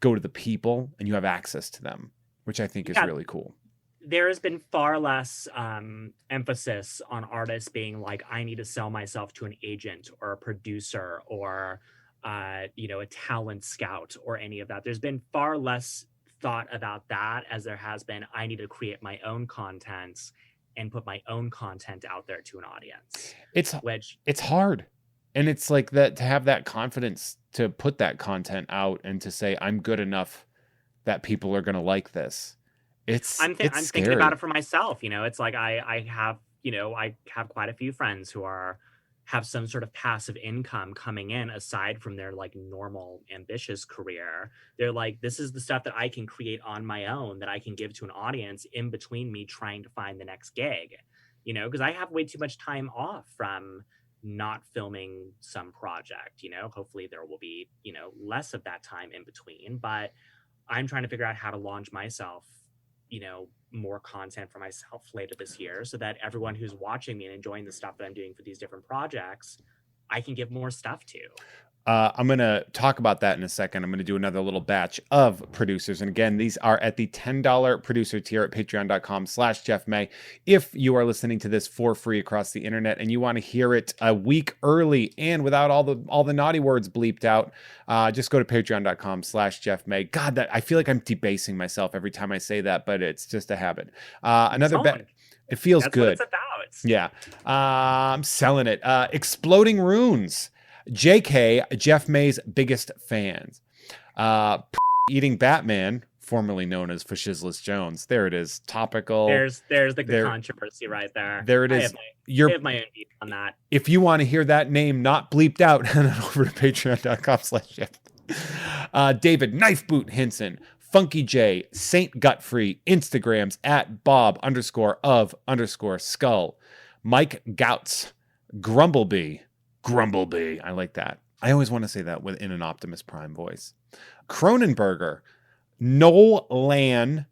go to the people and you have access to them, which I think is really cool. There has been far less emphasis on artists being like, I need to sell myself to an agent or a producer or a talent scout or any of that. There's been far less thought about that as there has been, I need to create my own content and put my own content out there to an audience. It's hard. And it's like that, to have that confidence to put that content out and to say, I'm good enough that people are going to like this. I'm thinking about it for myself. It's like I have quite a few friends who have some sort of passive income coming in aside from their like normal ambitious career. They're like, this is the stuff that I can create on my own that I can give to an audience in between me trying to find the next gig, because I have way too much time off from not filming some project. Hopefully there will be less of that time in between, but I'm trying to figure out how to launch myself more content for myself later this year, so that everyone who's watching me and enjoying the stuff that I'm doing for these different projects, I can give more stuff to. I'm going to talk about that in a second. I'm going to do another little batch of producers. And again, these are at the $10 producer tier at patreon.com/Jeff May. If you are listening to this for free across the internet and you want to hear it a week early and without all the naughty words bleeped out, just go to patreon.com/Jeff May. God, I feel like I'm debasing myself every time I say that, but it's just a habit. It feels That's good. What it's about. Yeah. I'm selling it. Exploding Runes. JK, Jeff May's biggest fans. Eating Batman, formerly known as Fashisless Jones. There it is. Topical. There's the controversy right there. There it is. I have my own view on that. If you want to hear that name not bleeped out, head on over to patreon.com/Jeff. David Knife Boot Hinson, Funky J, Saint Gutfrey, Instagrams at Bob_of_skull, Mike Gouts, Grumblebee, I like that. I always want to say that in an Optimus Prime voice. Cronenberger, Nolan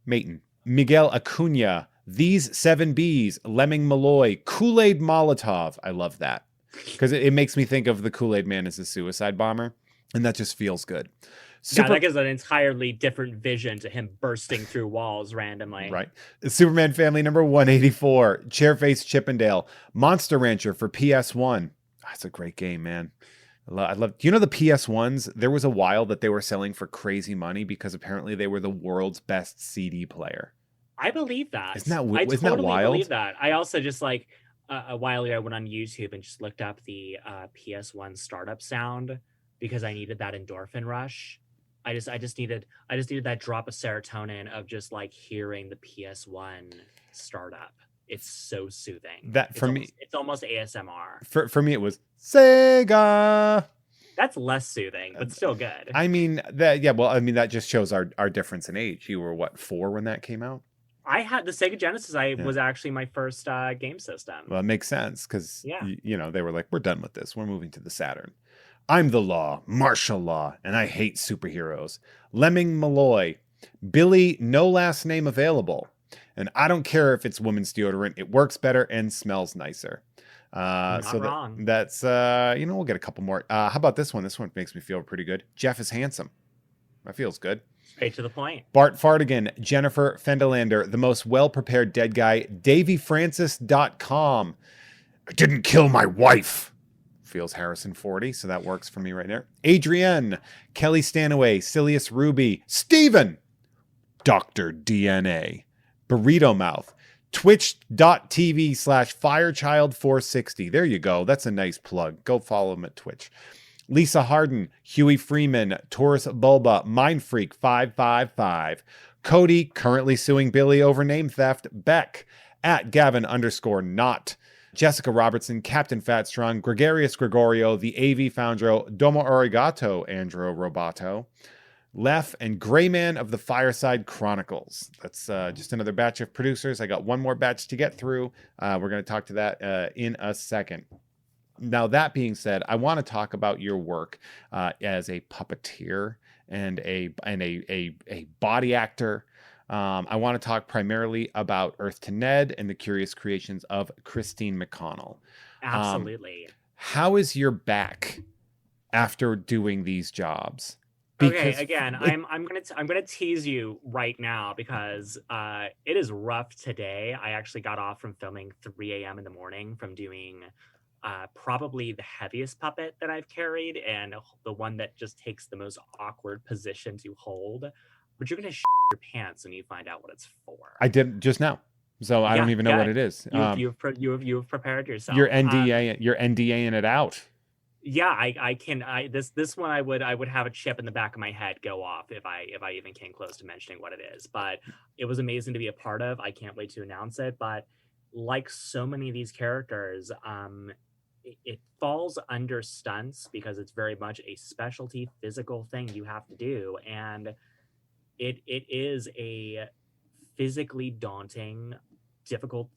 Mayton, Miguel Acuna, These 7 Bs, Lemming Malloy, Kool-Aid Molotov. I love that because it makes me think of the Kool-Aid Man as a suicide bomber, and that just feels good. That gives an entirely different vision to him bursting through walls randomly. Right. Superman Family number 184, Chairface Chippendale, Monster Rancher for PS1. That's a great game, man. I love. Do you know the PS1s? There was a while that they were selling for crazy money because apparently they were the world's best CD player. I believe that. Isn't that wild? I believe that. I also just like a while ago I went on YouTube and just looked up the PS1 startup sound because I needed that endorphin rush. I just needed that drop of serotonin of just like hearing the PS1 startup. It's so soothing. It's almost ASMR. For me, it was Sega. That's less soothing, but still good. I mean that just shows our difference in age. You were what, 4 when that came out? I had the Sega Genesis. Was actually my first game system. Well, it makes sense because they were like, we're done with this. We're moving to the Saturn. I'm the law, martial law, and I hate superheroes. Lemming Malloy, Billy, no last name available. And I don't care if it's women's deodorant. It works better and smells nicer. Wrong. That's, we'll get a couple more. How about this one? This one makes me feel pretty good. Jeff is handsome. That feels good. Straight to the point. Bart Fardigan, Jennifer Fendelander, the most well-prepared dead guy, DavyFrancis.com. I didn't kill my wife. feels Harrison 40, so that works for me right there. Adrienne, Kelly Stanaway, Silius Ruby, Steven, Dr. DNA, Burrito Mouth, twitch.tv/Firechild460. There you go. That's a nice plug. Go follow him at Twitch. Lisa Harden, Huey Freeman, Taurus Bulba, Mindfreak555, Cody, currently suing Billy over name theft, Beck, at Gavin_not, Jessica Robertson, Captain Fatstrong, Gregarious Gregorio, the AV Foundro, Domo Arigato, Andro Roboto, Lef, and Grayman of the Fireside Chronicles. That's just another batch of producers. I got one more batch to get through. We're going to talk to that in a second. Now, that being said, I want to talk about your work as a puppeteer and a body actor. I want to talk primarily about Earth to Ned and the curious creations of Christine McConnell. Absolutely. How is your back after doing these jobs? Okay, again, I'm gonna tease you right now because it is rough today. I actually got off from filming 3 a.m. in the morning from doing probably the heaviest puppet that I've carried and the one that just takes the most awkward position to hold. But you're gonna shit your pants when you find out what it's for. I did just now, so I don't even know what it is. You've prepared yourself. You're NDAing it out. Yeah, I can. This one I would have a chip in the back of my head go off if I even came close to mentioning what it is. But it was amazing to be a part of. I can't wait to announce it. But like so many of these characters, it falls under stunts because it's very much a specialty physical thing you have to do, and it is a physically daunting, difficult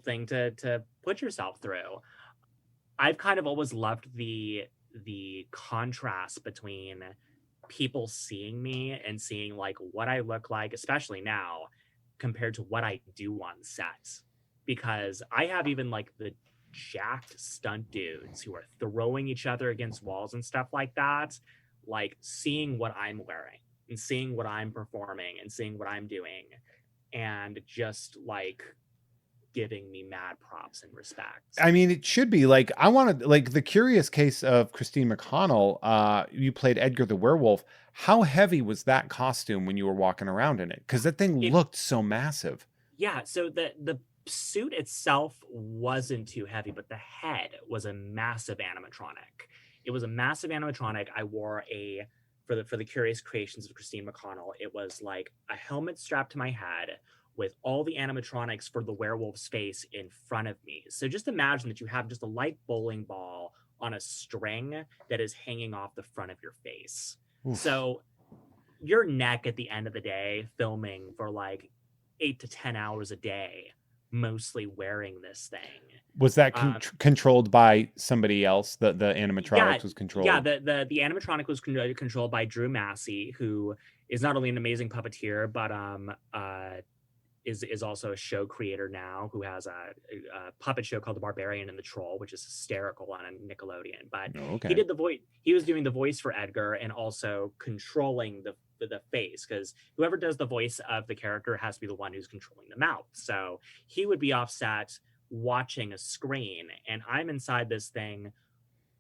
thing to put yourself through. I've kind of always loved the contrast between people seeing me and seeing like what I look like, especially now, compared to what I do on set. Because I have even like the jacked stunt dudes who are throwing each other against walls and stuff like that, like seeing what I'm wearing and seeing what I'm performing and seeing what I'm doing and just like giving me mad props and respect. I mean, it should be like, I want to, like, the curious case of Christine McConnell. You played Edgar the Werewolf. How heavy was that costume when you were walking around in it? Because that thing looked so massive. Yeah, so the suit itself wasn't too heavy, but the head was a massive animatronic. It was a massive animatronic. I wore for the Curious Creations of Christine McConnell, it was like a helmet strapped to my head with all the animatronics for the werewolf's face in front of me. So just imagine that you have just a light bowling ball on a string that is hanging off the front of your face. Oof. So your neck at the end of the day, filming for like 8 to 10 hours a day, mostly wearing this thing. Was that controlled by somebody else? The animatronics was controlled? Yeah, the animatronic was controlled by Drew Massey, who is not only an amazing puppeteer, but is also a show creator now, who has a puppet show called The Barbarian and the Troll, which is hysterical on Nickelodeon. But he did the voice. He was doing the voice for Edgar and also controlling the face, because whoever does the voice of the character has to be the one who's controlling the mouth. So he would be offset watching a screen, and I'm inside this thing,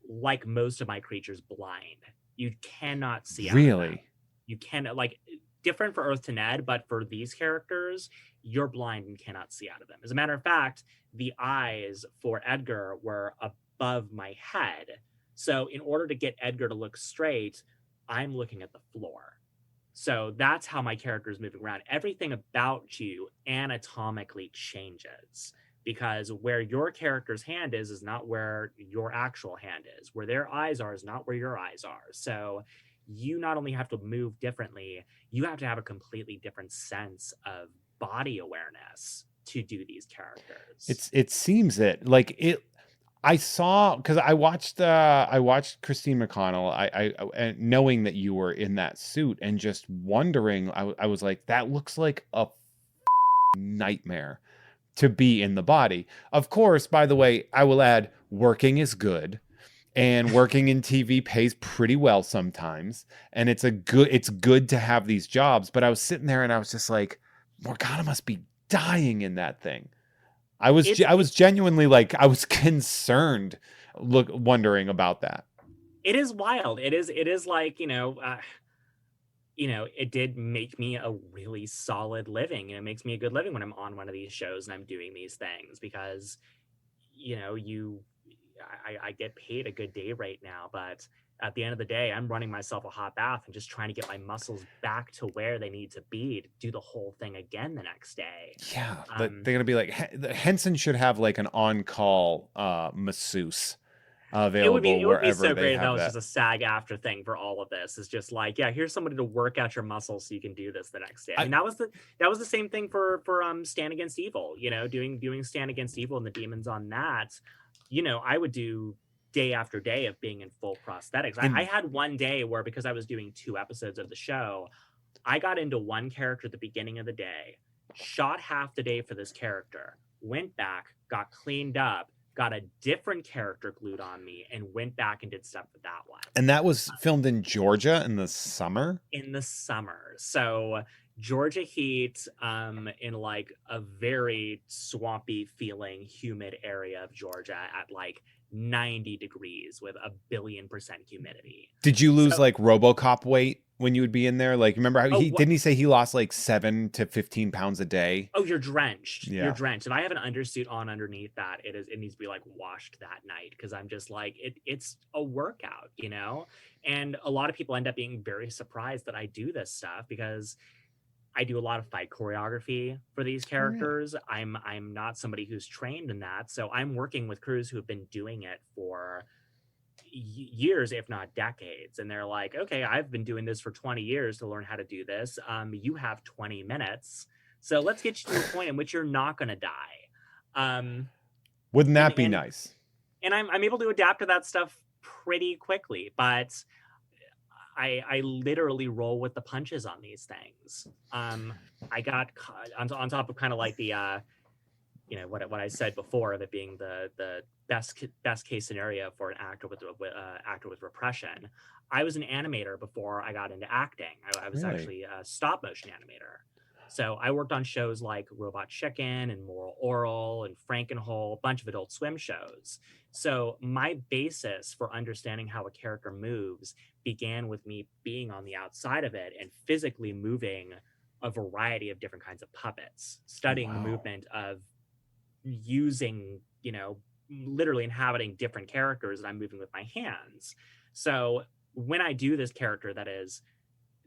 like most of my creatures, blind. You cannot see. Really? You cannot, like, different for Earth to Ned, but for these characters, you're blind and cannot see out of them. As a matter of fact, the eyes for Edgar were above my head. So in order to get Edgar to look straight, I'm looking at the floor. So that's how my character is moving around. Everything about you anatomically changes, because where your character's hand is not where your actual hand is. Where their eyes are is not where your eyes are. So you not only have to move differently, you have to have a completely different sense of body awareness to do these characters. It seems it like it. I saw, because I watched Christine McConnell. I knowing that you were in that suit and just wondering, I was like, that looks like a nightmare to be in the body. Of course, by the way, I will add, working is good. And working in TV pays pretty well sometimes. And it's good to have these jobs. But I was sitting there and I was just like, Morgana must be dying in that thing. It's I was genuinely like, I was concerned, wondering about that. it is wild. It is like, it did make me a really solid living, and it makes me a good living when I'm on one of these shows and I'm doing these things because, you I get paid a good day right now, but at the end of the day, I'm running myself a hot bath and just trying to get my muscles back to where they need to be to do the whole thing again the next day. Yeah, they're Um, gonna be like, Henson should have like an on-call masseuse available it would be wherever so they great if that have was that. just a SAG after thing for all of this. It's just like, yeah, here's somebody to work out your muscles so you can do this the next day. I I mean, that was the same thing for Stand Against Evil. Doing Stand Against Evil and the demons on that. I would do day after day of being in full prosthetics. I and had one day where, because I was doing 2 episodes of the show, I got into one character at the beginning of the day, shot half the day for this character, went back, got cleaned up, got a different character glued on me, and went back and did stuff with that one and that was filmed in Georgia in the summer. in the summer. So Georgia heat, in like a very swampy feeling, humid area of Georgia at like 90 degrees with a billion% humidity. Did you lose So, like RoboCop weight when you would be in there? Like, remember how oh, he what? didn't he say he lost like 7 to 15 pounds a day? Oh, you're drenched. You're Yeah. drenched. If I have an undersuit on underneath that, it needs to be like washed that night because I'm just like it's a workout. And a lot of people end up being very surprised that I do this stuff because I do a lot of fight choreography for these Oh, really? characters. I'm not somebody who's trained in that, so I'm working with crews who have been doing it for years, if not decades, and they're like, okay, I've been doing this for 20 years to learn how to do this. You have 20 minutes, so let's get you to a point in which you're not going to die. um Wouldn't and that be and nice? and I'm able to adapt to that stuff pretty quickly, but I literally roll with the punches on these things. I got on top of kind of like the what I said before of it being the best case scenario for an actor with actor with repression. I was an animator before I got into acting. I was Really? actually a stop motion animator. So I worked on shows like Robot Chicken and Moral Oral and Frankenhole, a bunch of Adult Swim shows. So my basis for understanding how a character moves began with me being on the outside of it and physically moving a variety of different kinds of puppets, studying the Wow. movement of using, literally inhabiting different characters that I'm moving with my hands. So when I do this character that is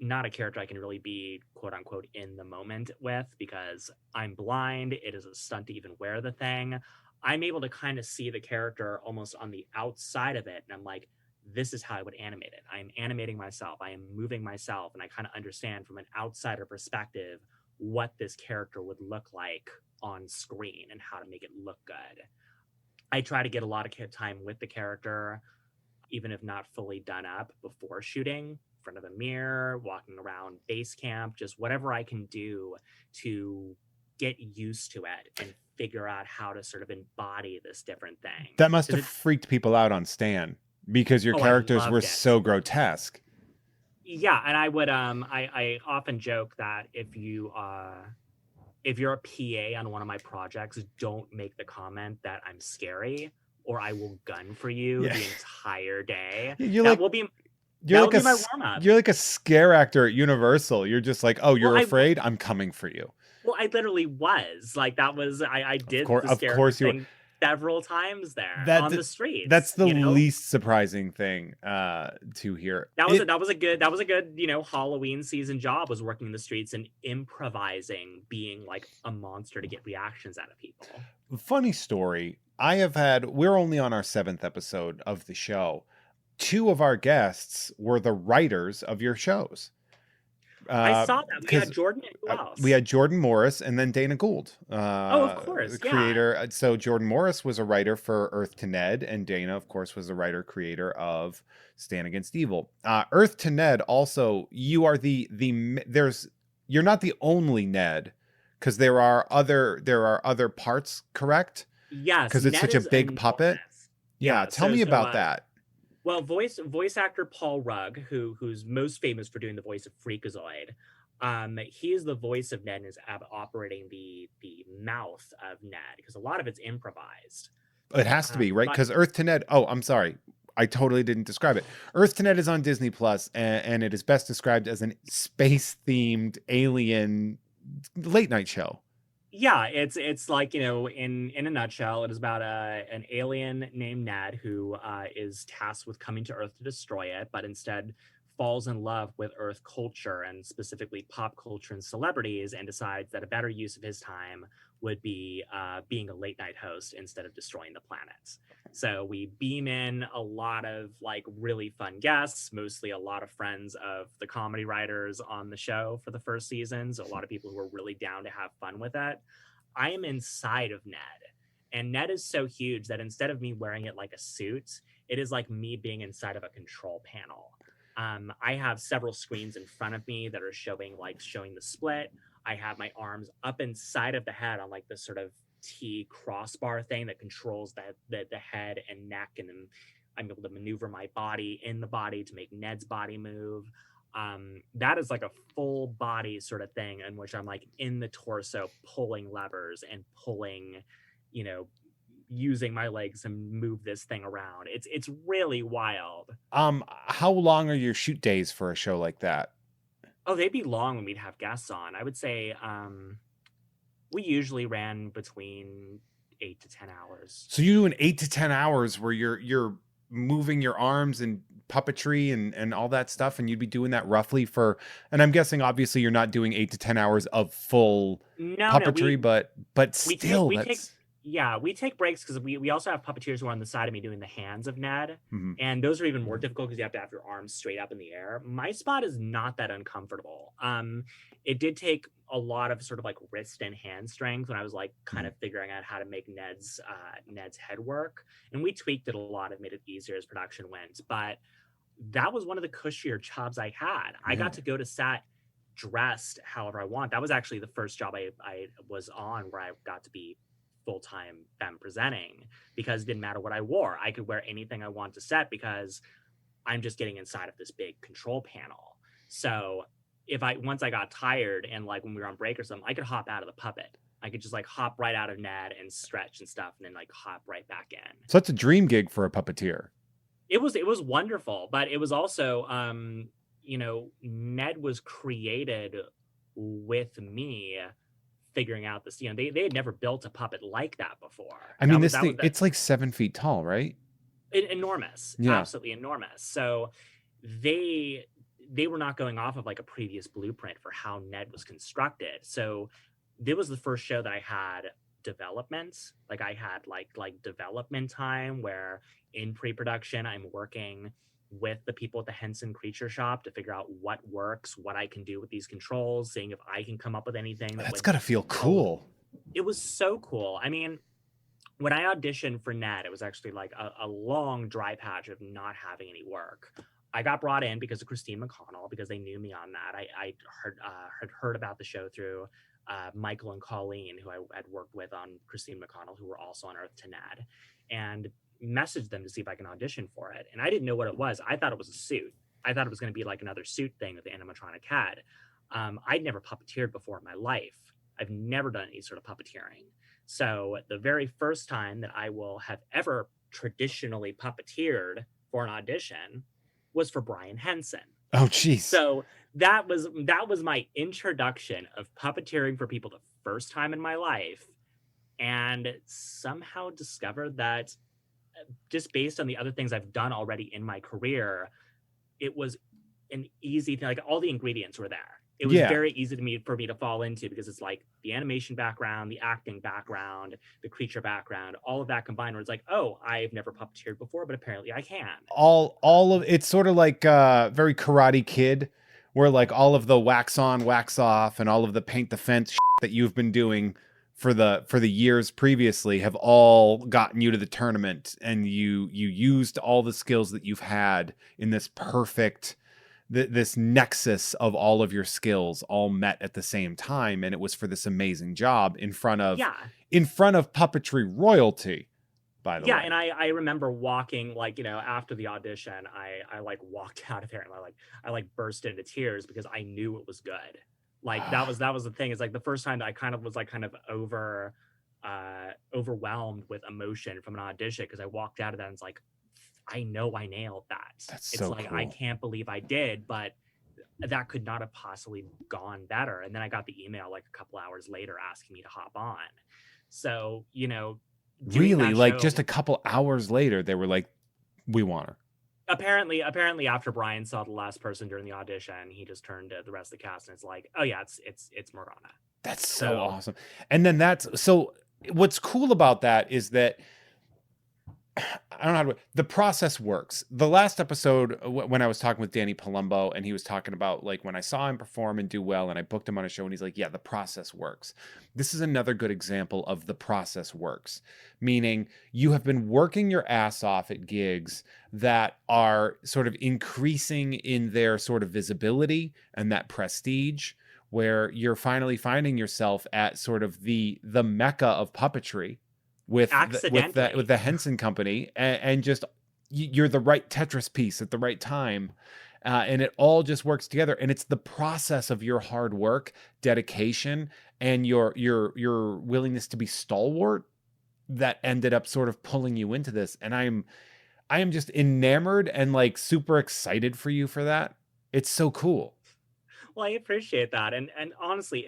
not a character I can really be quote unquote in the moment with because I'm blind, it is a stunt to even wear the thing. I'm able to kind of see the character almost on the outside of it. And I'm like, this is how I would animate it. I'm animating myself, I am moving myself, and I kind of understand from an outsider perspective what this character would look like on screen and how to make it look good. I try to get a lot of time with the character, even if not fully done up before shooting, in front of a mirror, walking around base camp, just whatever I can do to get used to it and figure out how to sort of embody this different thing. That must 'Cause have freaked people out on Stan because your oh, I characters were loved it. so grotesque. Yeah, and I would I often joke that if you're a PA on one of my projects, don't make the comment that I'm scary or I will gun for you Yeah. the entire day. You're That like will be you're like a my warm up. you're like a scare actor at Universal. You're just like, "Oh, Well, you're afraid? I'm coming for you." I literally was like that was I did the Of scare course you were. thing several times there That on the that's streets. the least surprising thing to hear. That was a good Halloween season job, was working in the streets and improvising being like a monster to get reactions out of people. Funny story. We're only on our 7th episode of the show. 2 of our guests were the writers of your shows. I saw that. We had Jordan and who else? We had Jordan Morris and then Dana Gould. Oh, of course. The Yeah. creator. So Jordan Morris was a writer for Earth to Ned, and Dana, of course, was the writer creator of Stand Against Evil. Earth to Ned also, you are you're not the only Ned, because there are other parts, correct? Yes, Because it's Ned such a is big puppet. enormous. Yeah, tell me about that. Well, voice actor Paul Rugg, who's most famous for doing the voice of Freakazoid, He is the voice of Ned and is operating the mouth of Ned because a lot of it's improvised. It has to be, right? But Because Earth to Ned. Oh, I'm sorry. I totally didn't describe it. Earth to Ned is on Disney Plus, and it is best described as an space-themed alien late night show. yeah, it's like, in a nutshell, it is about an alien named Ned who is tasked with coming to Earth to destroy it, but instead falls in love with Earth culture and specifically pop culture and celebrities, and decides that a better use of his time would be being a late night host instead of destroying the planet. So we beam in a lot of like really fun guests, mostly a lot of friends of the comedy writers on the show for the first season. So a lot of people who are really down to have fun with it. I am inside of Ned. And Ned is so huge that instead of me wearing it like a suit, it is like me being inside of a control panel. I have several screens in front of me that are showing the split. I have my arms up inside of the head on like this sort of T crossbar thing that controls the head and neck, and then I'm able to maneuver my body in the body to make Ned's body move. That is like a full body sort of thing in which I'm like in the torso pulling levers and pulling, you know, using my legs to move this thing around. It's really wild. How long are your shoot days for a show like that? Oh, they'd be long when we'd have guests on. I would say we usually ran between 8 to 10 hours. So you do an 8 to 10 hours where you're moving your arms and puppetry and all that stuff, and you'd be doing that roughly for. And I'm guessing, obviously, you're not doing 8 to 10 hours of full No, puppetry, but we still, we take that's. yeah, we take breaks because we also have puppeteers who are on the side of me doing the hands of Ned, Mhm. and those are even more difficult because you have to have your arms straight up in the air. My spot is not that uncomfortable. It did take a lot of sort of like wrist and hand strength when I was like kind of figuring out how to make Ned's head work, and we tweaked it a lot and made it easier as production went. But that was one of the cushier jobs I had. I got to go to set dressed however I want. That was actually the first job I was on where I got to be full-time femme presenting, because it didn't matter what I wore. I could wear anything I want to set because I'm just getting inside of this big control panel. So once I got tired and like when we were on break or something, I could hop out of the puppet. I could just like hop right out of Ned and stretch and stuff and then like hop right back in. So that's a dream gig for a puppeteer. It was wonderful, but it was also Ned was created with me figuring out this. They had never built a puppet like that before. I mean, this thing, it's like 7 feet tall, right? Enormous. Yeah. Absolutely enormous. So they were not going off of like a previous blueprint for how Ned was constructed. So this was the first show that I had development. Like I had like development time where in pre-production I'm working with the people at the Henson Creature Shop to figure out what works, what I can do with these controls, seeing if I can come up with anything. That's got to feel cool. It was so cool. I mean, when I auditioned for Ned, it was actually like a long dry patch of not having any work. I got brought in because of Christine McConnell, because they knew me on that. I had heard about the show through Michael and Colleen, who I had worked with on Christine McConnell, who were also on Earth to Ned, and messaged them to see if I can audition for it. And I didn't know what it was. I thought it was a suit. I thought it was going to be like another suit thing that the animatronic had. I'd never puppeteered before in my life. I've never done any sort of puppeteering. So the very first time that I will have ever traditionally puppeteered for an audition was for Brian Henson. Oh, geez. So that was my introduction of puppeteering for people the first time in my life, and somehow discovered that just based on the other things I've done already in my career, it was an easy thing. Like all the ingredients were there. It was very easy for me to fall into, because it's like the animation background, the acting background, the creature background, all of that combined, where it's like, oh, I've never puppeteered before, but apparently I can. All of it's sort of like very Karate Kid, where like all of the wax on, wax off, and all of the paint the fence that you've been doing for the years previously have all gotten you to the tournament, and you used all the skills that you've had in this perfect this nexus of all of your skills all met at the same time, and it was for this amazing job in front of puppetry royalty, by the way. And I remember walking, like, after the audition, I like walked out of there and I like burst into tears because I knew it was good. Like that was the thing. It's like the first time that I kind of was like kind of overwhelmed with emotion from an audition, because I walked out of that and it's like, I know I nailed that. That's It's so like I cool. can't believe I did, but that could not have possibly gone better. And then I got the email like a couple hours later asking me to hop on. So, you know, doing Really? that Like show, just a couple hours later, they were like, we want her. apparently after Brian saw the last person during the audition, he just turned to the rest of the cast and it's like, oh yeah, it's Morgana. That's so So awesome. And then so what's cool about that is that I don't know how to, the process works. The last episode, when I was talking with Danny Palumbo, and he was talking about like when I saw him perform and do well, and I booked him on a show, and he's like, yeah, the process works. This is another good example of the process works, meaning you have been working your ass off at gigs that are sort of increasing in their sort of visibility and that prestige, where you're finally finding yourself at sort of the mecca of puppetry with the accidentally. Henson Company, and just you're the right Tetris piece at the right time, and it all just works together. And it's the process of your hard work, dedication, and your willingness to be stalwart that ended up sort of pulling you into this. And I am just enamored and like super excited for you for that. It's so cool. Well, I appreciate that. And honestly,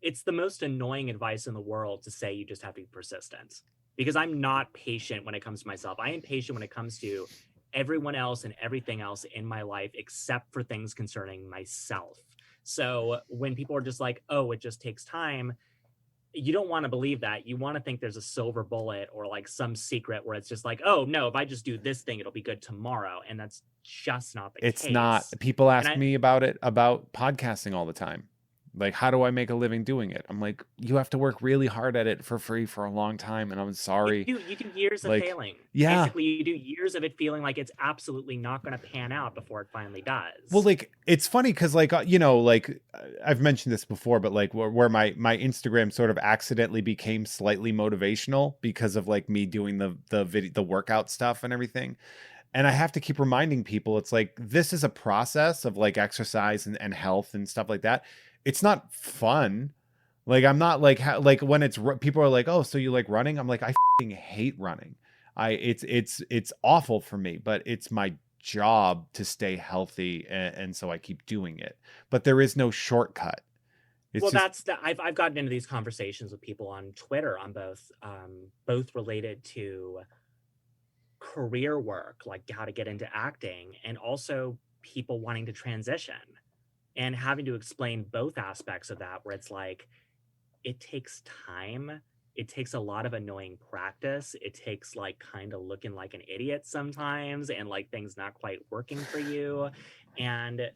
it's the most annoying advice in the world to say you just have to be persistent. Because I'm not patient when it comes to myself. I am patient when it comes to everyone else and everything else in my life except for things concerning myself. So when people are just like, "Oh, it just takes time," you don't want to believe that. You want to think there's a silver bullet or like some secret where it's just like, "Oh, no, if I just do this thing, it'll be good tomorrow." And that's just not the It's not. case. People And ask I me about it, about podcasting all the time. Like, how do I make a living doing it? I'm like, you have to work really hard at it for free for a long time. And I'm sorry. you do years of Like, failing. yeah. Basically, you do years of it feeling like it's absolutely not going to pan out before it finally Well, does. like, it's funny because, like, you know, like I've mentioned this before, but like where my Instagram sort of accidentally became slightly motivational because of like me doing the workout stuff and everything. And I have to keep reminding people, it's like, this is a process of like exercise and health and stuff like that. It's not fun. Like, I'm not like, like when people are like, oh, so you like running? I'm like, I hate running. It's awful for me, but it's my job to stay healthy. And so I keep doing it, but there is no shortcut. It's Well, just, I've gotten into these conversations with people on Twitter on both related to career work, like how to get into acting, and also people wanting to transition and having to explain both aspects of that, where it's like, it takes time. It takes a lot of annoying practice. It takes like kind of looking like an idiot sometimes and like things not quite working for you. And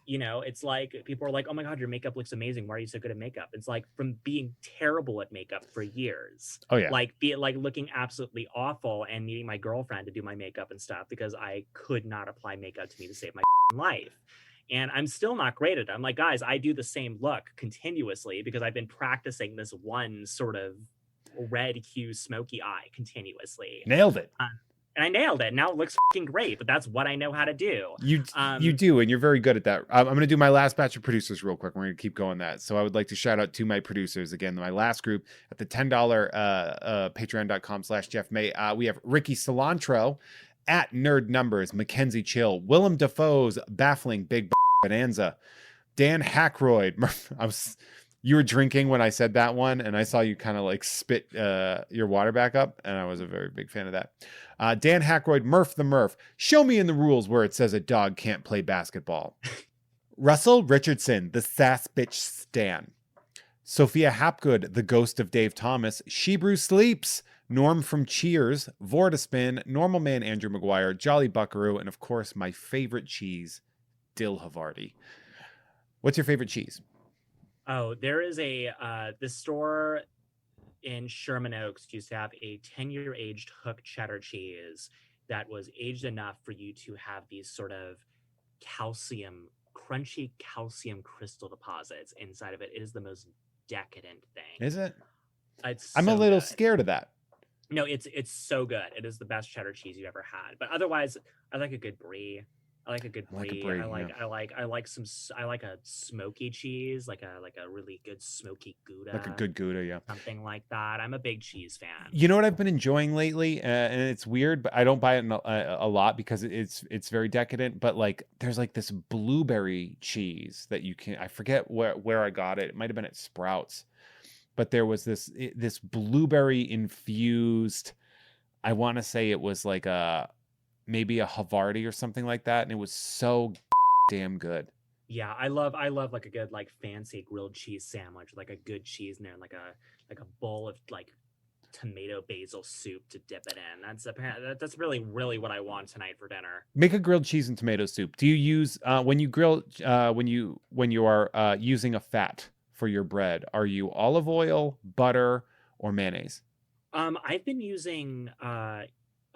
it's like people are like, "Oh my God, your makeup looks amazing. Why are you so good at makeup?" It's like from being terrible at makeup for years, oh yeah. like looking absolutely awful and needing my girlfriend to do my makeup and stuff because I could not apply makeup to me to save my life. And I'm still not great at it. I'm like, guys, I do the same look continuously because I've been practicing this one sort of red hue smoky eye continuously. Nailed it. And I nailed it. Now it looks fucking great, but that's what I know how to do. You do, and you're very good at that. I'm going to do my last batch of producers real quick. We're going to keep going that. So I would like to shout out to my producers again. My last group at the $10 patreon.com/Jeff May. We have Ricky Cilantro at Nerd Numbers, Mackenzie Chill, Willem Dafoe's Baffling Big Bonanza, Dan Hackroyd. You were drinking when I said that one, and I saw you kind of like spit your water back up, and I was a very big fan of that. Dan Hackroyd, Murph the Murph. Show me in the rules where it says a dog can't play basketball. Russell Richardson, the sass bitch Stan. Sophia Hapgood, the ghost of Dave Thomas. Shebrew Sleeps. Norm from Cheers. Vortispin. Normal Man Andrew McGuire. Jolly Buckaroo. And of course, my favorite cheese, Dill Havarti. What's your favorite cheese? Oh, there is this store in Sherman Oaks used to have a 10-year aged hook cheddar cheese that was aged enough for you to have these sort of crunchy calcium crystal deposits inside of it. It is the most decadent thing. Is it? It's I'm a so little good. scared of that. No, it's so good. It is the best cheddar cheese you've ever had. But otherwise, I like a good brie. I like a good I like a brie. brie, yeah. I like I like a smoky cheese, like a really good smoky Like a Gouda, good Gouda, yeah. something like that. I'm a big cheese fan. You know what I've been enjoying lately, and it's weird, but I don't buy it a lot because it's very decadent. But like, there's like this blueberry cheese that you can. I forget where I got it. It might have been at Sprouts, but there was this blueberry infused. I want to say it was like maybe a Havarti or something like that, and it was so damn good. Yeah, I love like a good like fancy grilled cheese sandwich, like a good cheese in there, and like a bowl of like tomato basil soup to dip it in. That's apparently that's really what I want tonight for dinner. Make a grilled cheese and tomato soup. Do you use when you grill when you are using a fat for your bread? Are you olive oil, butter, or mayonnaise? I've been using a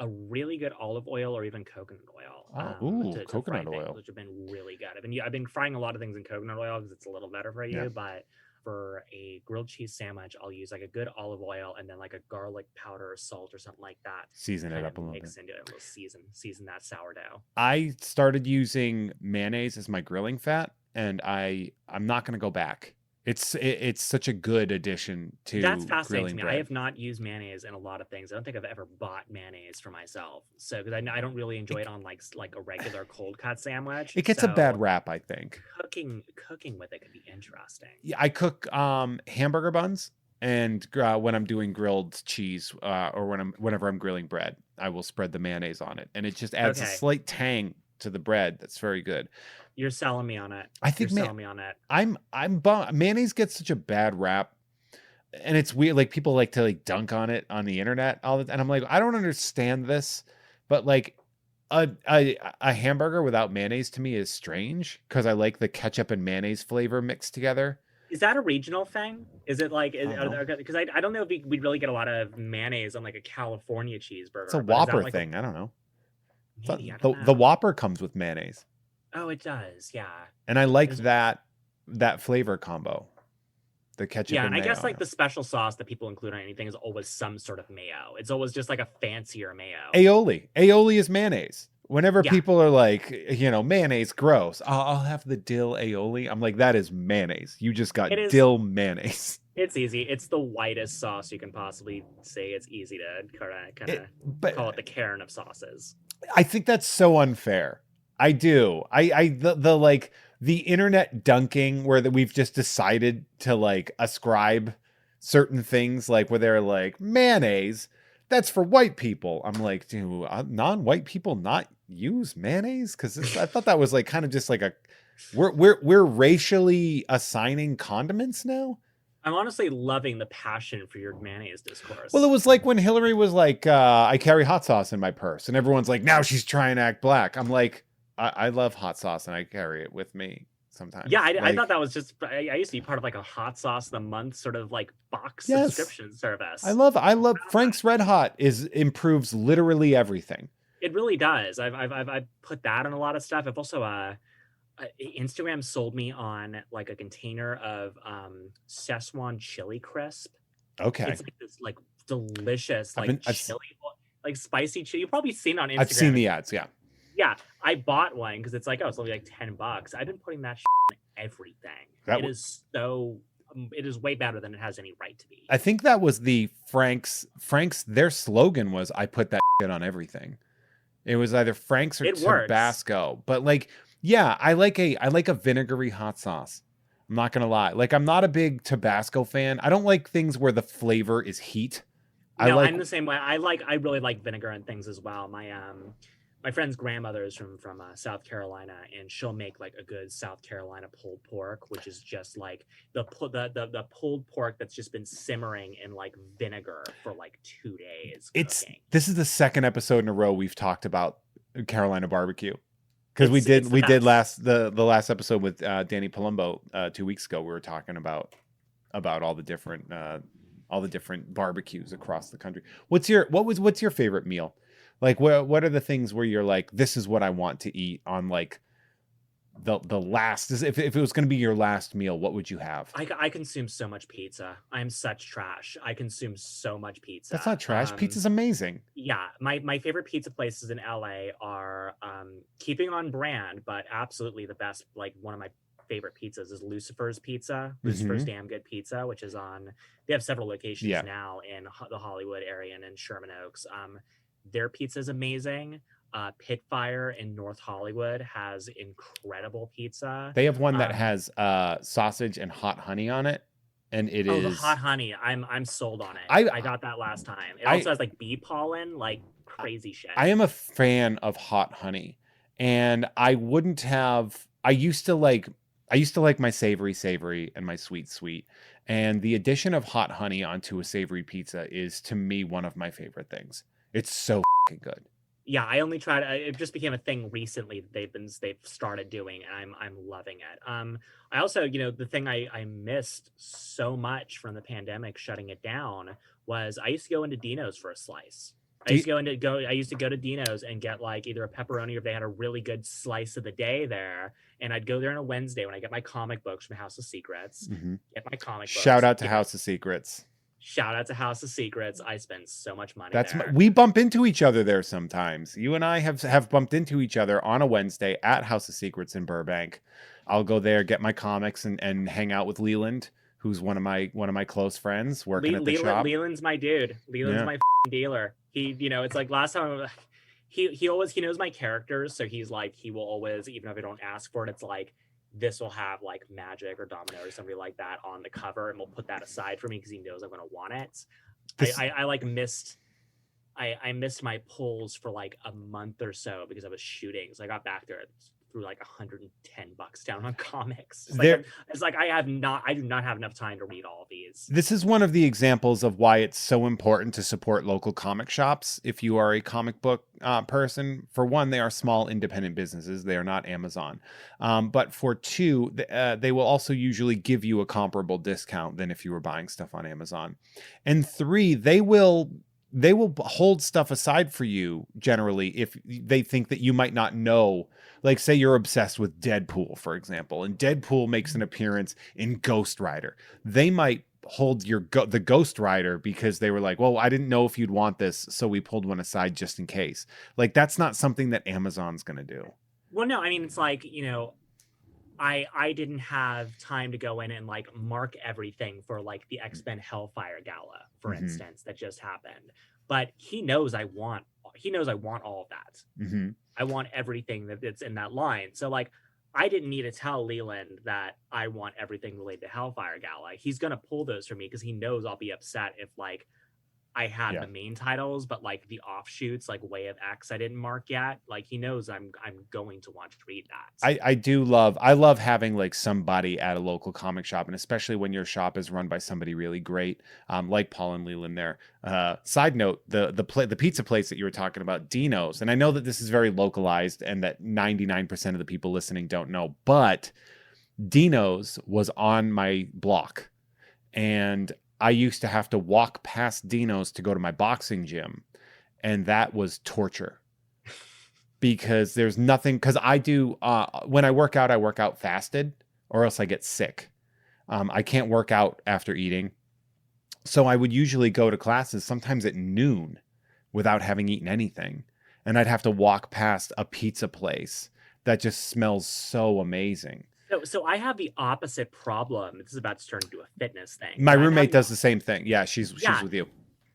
really good olive oil or even coconut oil Oh, ooh, to fry coconut things, oil. which have been really good. I've been frying a lot of things in coconut oil because it's a little better for Yeah, you, but for a grilled cheese sandwich, I'll use like a good olive oil and then like a garlic powder or salt or something like that to season it kind of up a little bit. mix into it. We'll season that sourdough. I started using mayonnaise as my grilling fat, and I'm not going to go back. It's such a good addition That's to fascinating to grilling me. I bread. have not used mayonnaise in a lot of things. I don't think I've ever bought mayonnaise for myself. So because I don't really enjoy It, it on like a regular cold cut sandwich. it gets a So bad rap, I think. cooking with it could be interesting. Yeah, I cook hamburger buns, and when I'm doing grilled cheese or whenever I'm grilling bread, I will spread the mayonnaise on it, and it just adds a Okay, slight tang to the bread that's very good. you're selling me on it. I You're think selling me on it. mayonnaise gets such a bad rap, and it's weird. Like, people like to like dunk on it on the internet all the, and I'm like, I don't understand this, but like a hamburger without mayonnaise to me is strange because I like the ketchup and mayonnaise flavor mixed together. Is that a regional thing? Is it like I don't know. because I don't know if we'd really get a lot of mayonnaise on like a California It's a cheeseburger, but is that Whopper like a thing. I don't know. maybe I don't The know. Whopper comes with mayonnaise, Oh, it does. Yeah. and I like There's that flavor combo, the ketchup Yeah, and and I guess mayo. like the special sauce that people include on anything is always some sort of mayo. It's always just like a fancier mayo. Aioli is mayonnaise. Whenever Yeah, people are like, mayonnaise gross, I'll have the dill aioli. I'm like, that is mayonnaise. You just it got is. dill mayonnaise. It's easy. It's the whitest sauce you can possibly say. It's easy to kind of call it But the Karen of sauces. I think that's so unfair. I do. The like the internet dunking where we've just decided to like ascribe certain things, like where they're like mayonnaise, that's for white people. I'm like, do non-white people not use mayonnaise? Because I thought that was like kind of just like a we're racially assigning condiments now. I'm honestly loving the passion for your mayonnaise Well, it discourse. was like when Hillary was like, I carry hot sauce in my purse, and everyone's like, now she's trying to act black. I'm like, I love hot sauce, and I carry it with me Yeah, sometimes. I thought Like, that was just. I used to be part of like a hot sauce of the month sort of like box yes, subscription service. I love Frank's Red Hot is improves literally everything. It really does. I've put that on a lot of stuff. I've also Instagram sold me on like a container of Szechuan chili crisp. Okay, It's like this like delicious like I've chili like spicy chili. You've probably seen it on I've seen Instagram. the ads. Yeah, Yeah, I bought one because it's like, oh, it's only like $10. I've been putting that in everything. that It is so it is way better than it has any right to be. I think that was the Frank's. Their slogan was, "I put that shit on everything." It was either Frank's or It works. Tabasco. But like, yeah, I like a vinegary hot sauce. I'm not gonna lie. Like, I'm not a big Tabasco fan. I don't like things where the flavor is heat. I No, like I'm the same way. I really like vinegar and things as well. My friend's grandmother is from South Carolina, and she'll make like a good South Carolina pulled pork, which is just like the pulled pork that's just been simmering in like vinegar for like 2 days cooking. this is the second episode in a row we've talked about Carolina barbecue. Because It's the we did best. the last episode with Danny Palumbo 2 weeks ago. We were talking about all the different barbecues across the country. What's your favorite meal? Like, what are the things where you're like, this is what I want to eat on like the last, if it was going to be your last meal, what would you have? I consume so much pizza. I'm such trash. I consume so much That's pizza. not trash. Pizza's amazing. Yeah, my favorite pizza places in LA are keeping on brand, but absolutely the best. Like one of my favorite pizzas is Lucifer's Pizza, Lucifer's Hmm. Damn Good Pizza, which is on. They have several locations Yeah. now in the Hollywood area and in Sherman Oaks. Their pizza is amazing. Pitfire in North Hollywood has incredible pizza. They have one that Um, has sausage and hot honey on it, and it oh, the hot is honey, I'm sold on it. I I got that last time. It I also has like bee pollen, like crazy shit. I am a fan of hot honey, and I wouldn't have. I used to like my savory and my sweet, and the addition of hot honey onto a savory pizza is to me one of my favorite things. It's so good. Yeah, I only tried. It just became a thing recently that they've started doing, and I'm loving it. I also, the thing I missed so much from the pandemic shutting it down was I used to go into Dino's for a slice. Do you, I used to go to Dino's and get like either a pepperoni or if they had a really good slice of the day there. And I'd go there on a Wednesday when I get my comic books from House of Secrets, Mhm. get my comic Shout books, out to House of Secrets. shout out to House of Secrets. I spend so much money That's there. we bump into each other there sometimes. You and I have bumped into each other on a Wednesday at House of Secrets in Burbank. I'll go there, get my comics, and hang out with Leland, who's one of my close friends working at the shop. Leland's my dude. Leland's Yeah. my dealer. He, it's like last time he knows my characters, so he's like he will always, even if I don't ask for it, it's like this will have like Magic or Domino or somebody like that on the cover, and we'll put that aside for me because he knows I'm gonna want it. This- I like missed I missed my pulls for like a month or so because I was shooting. So I got back there threw like $110 down on comics. It's like I do not have enough time to read all of these. This is one of the examples of why it's so important to support local comic shops. If you are a comic book person, for one, they are small independent businesses. They are not Amazon. But for two, they will also usually give you a comparable discount than if you were buying stuff on Amazon. And three, they will hold stuff aside for you generally if they think that you might not know. Like, say you're obsessed with Deadpool, for example, and Deadpool makes an appearance in Ghost Rider. They might hold the Ghost Rider because they were like, well, I didn't know if you'd want this, so we pulled one aside just in case. Like, that's not something that Amazon's going to do. Well, no, I mean, it's like, I didn't have time to go in and like mark everything for like the X-Men Hellfire Gala, for instance, that just happened. But he knows I want all of that. Mm-hmm. I want everything that's in that line. So like I didn't need to tell Leland that I want everything related to Hellfire Gala. He's gonna pull those for me because he knows I'll be upset if like I had the main titles, but like the offshoots, like Way of X, I didn't mark yet. Like he knows I'm going to want to read that. I love having like somebody at a local comic shop, and especially when your shop is run by somebody really great, like Paul and Leland there. Side note, the pizza place that you were talking about, Dino's, and I know that this is very localized and that 99% of the people listening don't know, but Dino's was on my block, and I used to have to walk past Dino's to go to my boxing gym, and that was torture. Because there's nothing, because I do, when I work out fasted, or else I get sick. I can't work out after eating. So I would usually go to classes sometimes at noon without having eaten anything. And I'd have to walk past a pizza place that just smells so amazing. So I have the opposite problem. This is about to turn into a fitness thing. My roommate does the same thing. Yeah, she's with you.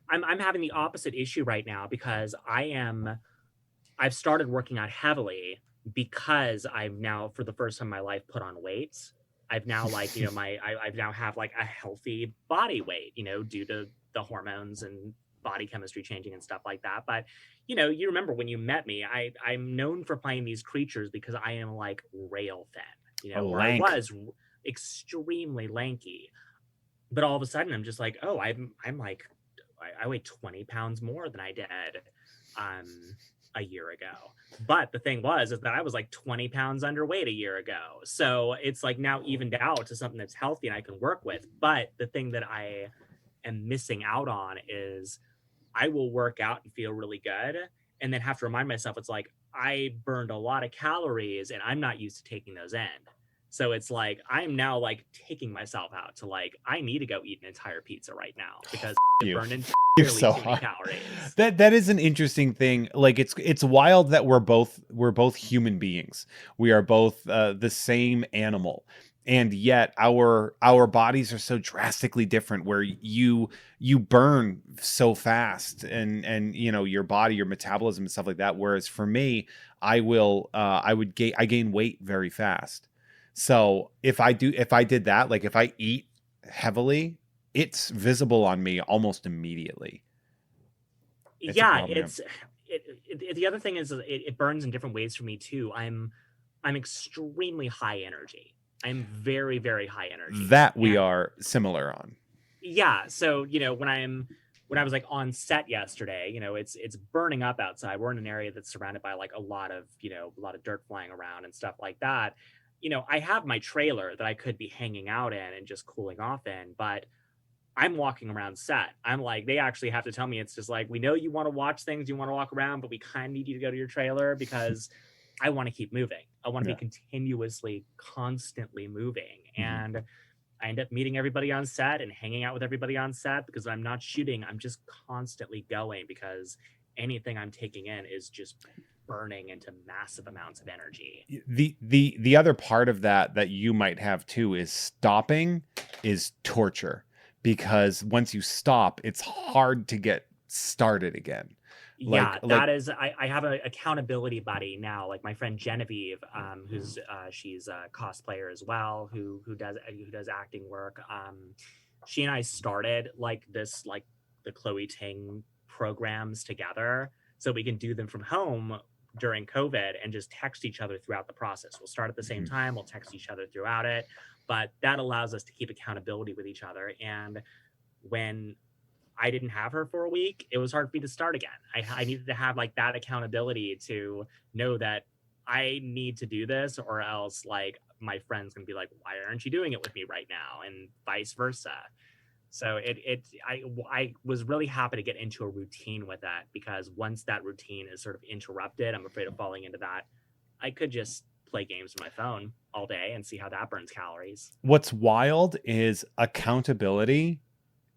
I'm having the opposite issue right now because I've started working out heavily because I've now, for the first time in my life, put on weight. I've now like, I now have like a healthy body weight, due to the hormones and body chemistry changing and stuff like that. But, you remember when you met me, I'm known for playing these creatures because I am like rail thin. Where I was extremely lanky, but all of a sudden I'm just like, oh, I'm like, I weigh 20 pounds more than I did a year ago. But the thing is that I was like 20 pounds underweight a year ago. So it's like now evened out to something that's healthy and I can work with. But the thing that I am missing out on is I will work out and feel really good and then have to remind myself, it's like, I burned a lot of calories and I'm not used to taking those in. So it's like I'm now like taking myself out to like I need to go eat an entire pizza right now because I You. burned You're entirely so too many hard. calories. That is an interesting thing. Like it's wild that we're both human beings. We are both the same animal, and yet our bodies are so drastically different. Where you burn so fast, and you know your body, your metabolism, and stuff like that. Whereas for me, I gain weight very fast. So if I did that, like if I eat heavily, it's visible on me almost immediately. It's a Yeah, problem, yeah. the other thing is it burns in different ways for me too. I'm extremely high energy. I'm very, very high energy. That we And are similar on. yeah, so when I was like on set yesterday, it's burning up outside. We're in an area that's surrounded by like a lot of dirt flying around and stuff like that. I have my trailer that I could be hanging out in and just cooling off in, but I'm walking around set. I'm like, they actually have to tell me it's just like, we know you want to watch things, you want to walk around, but we kind of need you to go to your trailer because I want to keep moving. I want to be Yeah. continuously, constantly moving. Mhm. And I end up meeting everybody on set and hanging out with everybody on set because I'm not shooting. I'm just constantly going because anything I'm taking in is just burning into massive amounts of energy. The other part of that you might have too is stopping is torture, because once you stop, it's hard to get started again. Yeah, Like that is. I have an accountability buddy now, like my friend Genevieve, who's she's a cosplayer as well, who does acting work. She and I started like this, like the Chloe Ting programs together, so we can do them from home during COVID and just text each other throughout the process. We'll start at the same Mhm. time. We'll text each other throughout it, but that allows us to keep accountability with each other. And when I didn't have her for a week, it was hard for me to start again. I needed to have like that accountability to know that I need to do this or else like my friend's gonna be like, why aren't you doing it with me right now? And vice versa. So I was really happy to get into a routine with that because once that routine is sort of interrupted, I'm afraid of falling into that. I could just play games on my phone all day and see how that burns calories. What's wild is accountability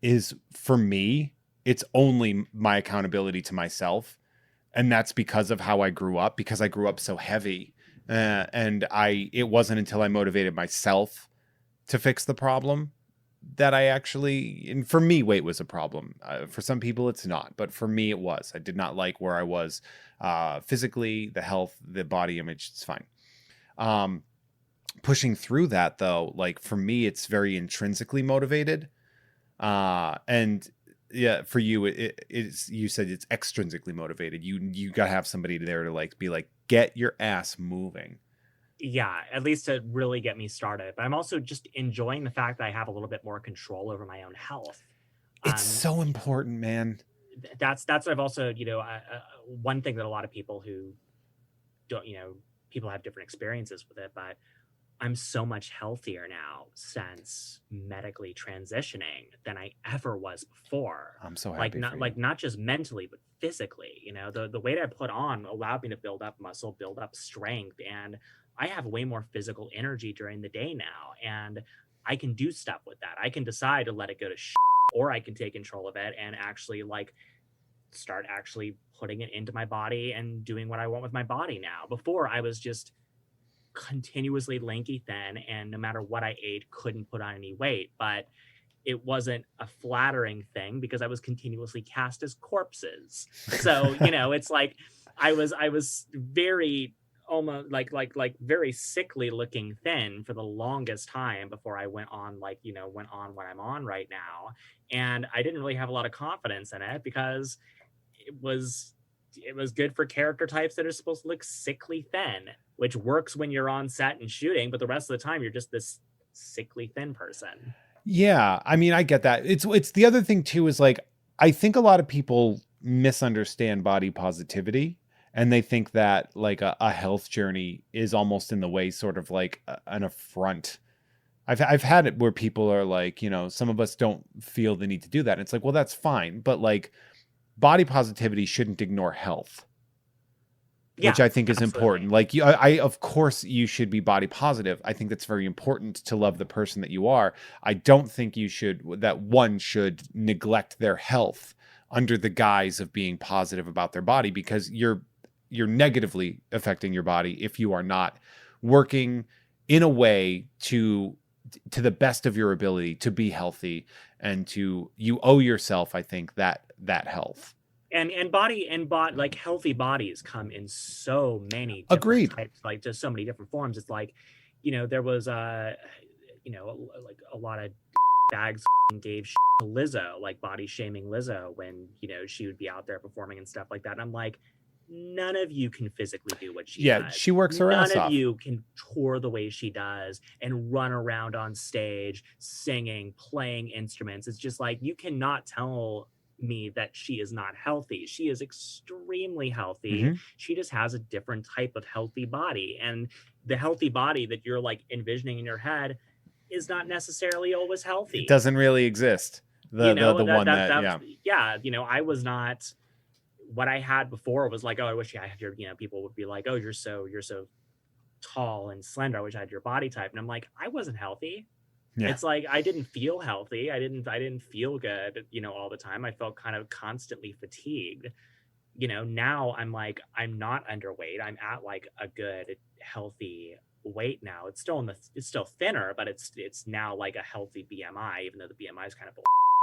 is, for me, it's only my accountability to myself. And that's because of how I grew up, because I grew up so heavy. And it wasn't until I motivated myself to fix the problem that I actually, and for me, weight was a problem. For some people, it's not, but for me, it was. I did not like where I was physically, the health, the body image. It's fine. Um, Pushing through that, though, like for me, it's very intrinsically motivated. And yeah, for you, it's, you said it's extrinsically motivated. You got to have somebody there to like be like, get your ass moving. Yeah, at least to really get me started. But I'm also just enjoying the fact that I have a little bit more control over my own health. It's Um, so important, man. that's what I've also, one thing that a lot of people who don't, people have different experiences with it, but I'm so much healthier now since medically transitioning than I ever was before. I'm so Like happy for not you. like not just mentally, but physically. The weight I put on allowed me to build up muscle, build up strength, and I have way more physical energy during the day now. And I can do stuff with that. I can decide to let it go to or I can take control of it and actually like start actually putting it into my body and doing what I want with my body now. Before I was just continuously lanky thin and no matter what I ate couldn't put on any weight, but it wasn't a flattering thing because I was continuously cast as corpses. So it's like I was very almost like very sickly looking thin for the longest time before I went on went on what I'm on right now. And I didn't really have a lot of confidence in it because it was it was good for character types that are supposed to look sickly thin, which works when you're on set and shooting, but the rest of the time you're just this sickly thin person. Yeah, I mean, I get that. It's the other thing too is like I think a lot of people misunderstand body positivity, and they think that like a health journey is almost in the way sort of like an affront. I've had it where people are like, some of us don't feel the need to do that. And it's like, well, that's fine, but like body positivity shouldn't ignore health. which Yeah, I think is absolutely. important. Like I of course you should be body positive. I think that's very important to love the person that you are. I don't think that one should neglect their health under the guise of being positive about their body, because you're negatively affecting your body if you are not working in a way to the best of your ability to be healthy, and you owe yourself, I think, that health. And like healthy bodies come in so many different Agreed. types, like just so many different forms. It's like, there was like a lot of bags gave to Lizzo, like body shaming Lizzo when she would be out there performing and stuff like that. And I'm like, none of you can physically do what she Yeah, does. she works her None ass of off. you can tour the way she does and run around on stage singing, playing instruments. It's just like, you cannot tell me that she is not healthy. She is extremely healthy. Mhm. She just has a different type of healthy body. And the healthy body that you're like envisioning in your head is not necessarily always It healthy. doesn't really exist. The one that, yeah. Yeah, I was not, what I had before was like, oh, I wish I had your, people would be like, oh, you're so tall and slender. I wish I had your body type. And I'm like, I wasn't healthy. Yeah. It's like I didn't feel healthy. I didn't feel good, all the time. I felt kind of constantly fatigued. Now I'm like, I'm not underweight. I'm at like a good healthy weight now. It's still thinner, but it's now like a healthy BMI, even though the BMI is kind of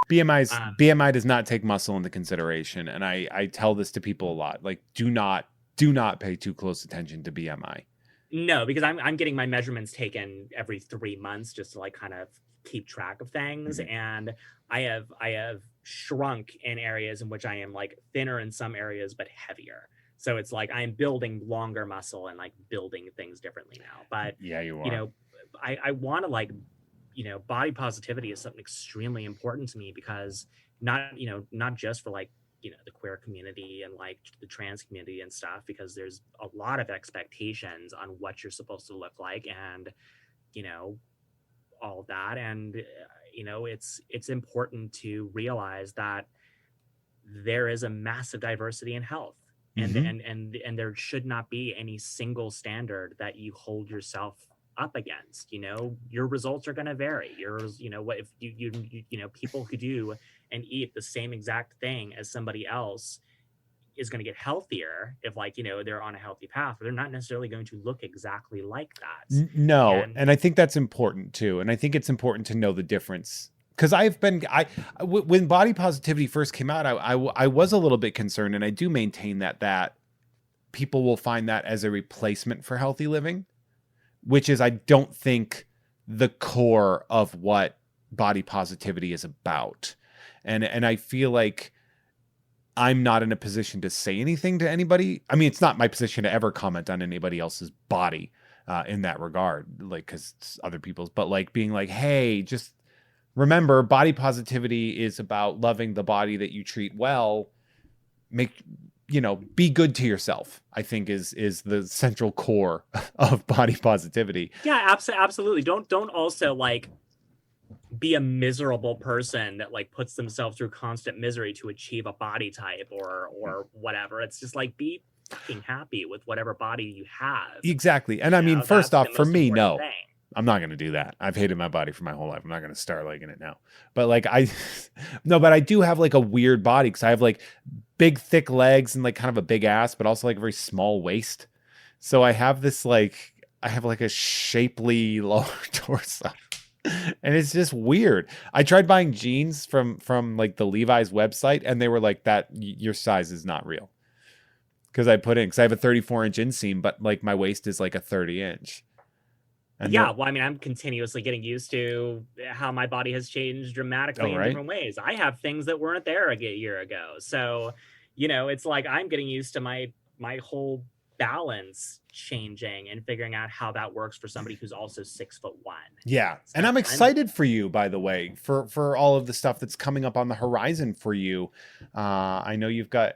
BMI does not take muscle into consideration, and I tell this to people a lot. Like, do not pay too close attention to BMI. No, because I'm getting my measurements taken every 3 months just to like kind of keep track of things. Mhm. And I have shrunk in areas in which I am like thinner in some areas but heavier. So it's like I'm building longer muscle and like building things differently now. But Yeah, you you are. know, I want to like, body positivity is something extremely important to me because not just for like the queer community and like the trans community and stuff, because there's a lot of expectations on what you're supposed to look like and you know all of that. And it's important to realize that there is a massive diversity in health, and Mhm. and and and there should not be any single standard that you hold yourself up against. Your results are going to vary. What if people who do and eat the same exact thing as somebody else is going to get healthier if like they're on a healthy path, but they're not necessarily going to look exactly like that. No, And and I think that's important too, and I think it's important to know the difference. Because when body positivity first came out, I was a little bit concerned, and I do maintain that people will find that as a replacement for healthy living, which is, I don't think, the core of what body positivity is about. And I feel like I'm not in a position to say anything to anybody. I mean, it's not my position to ever comment on anybody else's body in that regard, like, because it's other people's, but like being like, hey, just remember, body positivity is about loving the body that you treat well. Make, be good to yourself, I think, is the central core of body positivity. yeah, absolutely. Don't also like be a miserable person that like puts themselves through constant misery to achieve a body type or whatever. It's just like, be fucking happy with whatever body you have. Exactly. And I mean, first That's the off, for most me, important no, thing. I'm not going to do that. I've hated my body for my whole life. I'm not going to start liking it now. But like no, but I do have like a weird body because I have like big, thick legs and like kind of a big ass, but also like a very small waist. So I have like a shapely lower torso. And it's just weird. I tried buying jeans from like the Levi's website, and they were like, that your size is not real. Because I have a 34-inch inseam, but like my waist is like a 30-inch. And Yeah, they're, well, I mean, I'm continuously getting used to how my body has changed oh, dramatically in right. different ways. I have things that weren't there a year ago. So, it's like I'm getting used to my whole balance changing and figuring out how that works for somebody who's also 6'1". Yeah. And So I'm I'm excited for you, by the way, for all of the stuff that's coming up on the horizon for you. I know you've got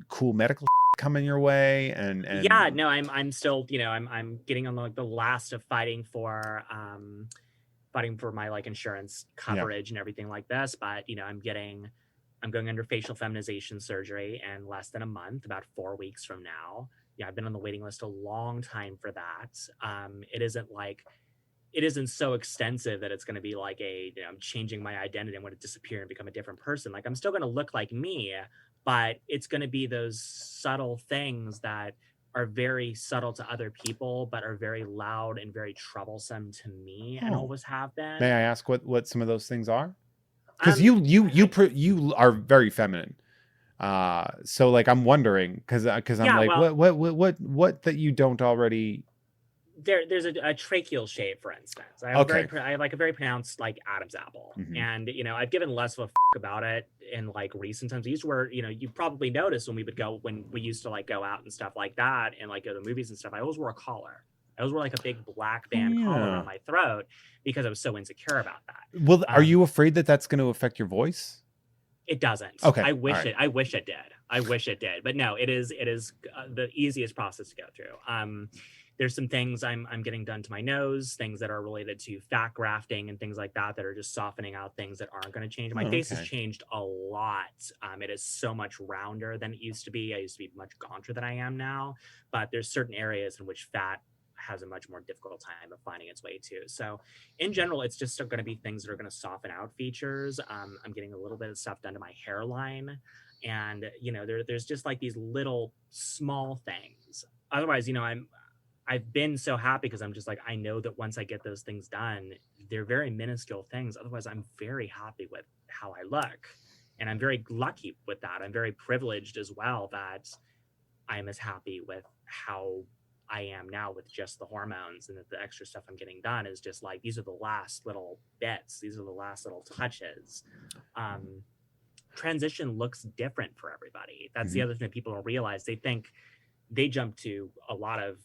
cool medical coming your way, Yeah, and no, I'm still, I'm getting on like the last of fighting for my like insurance yeah. coverage and everything like this. But I'm getting I'm going under facial feminization surgery in less than a month, about 4 weeks from now. Yeah, I've been on the waiting list a long time for that. It isn't so extensive that it's going to be like I'm changing my identity. I'm going to disappear and become a different person. Like I'm still going to look like me, but it's going to be those subtle things that are very subtle to other people, but are very loud and very troublesome to me, and Oh, always have may been. I ask what some of those things are? Because Um, you are very feminine. So like I'm wondering because I'm yeah, like well, what that you don't already. there's a tracheal shape, for instance. Okay. I have like a very pronounced like Adam's apple, Hmm. and I've given less of a about it in like recent times. I used to wear, you probably noticed when we used to like go out and stuff like that, and like go to movies and stuff. I always wore a collar. I always wore like a big black Oh band collar yeah. around my throat because I was so insecure about that. Well, are Um, you afraid that that's going to affect your voice? it doesn't. Okay. All right. I wish it did. I wish it did. But no, it is the easiest process to go through. There's some things I'm getting done to my nose, things that are related to fat grafting and things like that are just softening out things that aren't going to change. My Oh, face has okay. changed a lot. It is so much rounder than it used to be. I used to be much gaunter than I am now, but there's certain areas in which fat has a much more difficult time of finding its way to. So in general, it's just going to be things that are going to soften out features. I'm getting a little bit of stuff done to my hairline, and there's just like these little small things. Otherwise, I've been so happy because I'm just like, I know that once I get those things done, they're very minuscule things. Otherwise, I'm very happy with how I look, and I'm very lucky with that. I'm very privileged as well that I'm as happy with how I am now with just the hormones, and that the extra stuff I'm getting done is just like, these are the last little bits, these are the last little touches. Um, Transition looks different for everybody. That's the Mhm. other thing that people don't realize. They jump to a lot of,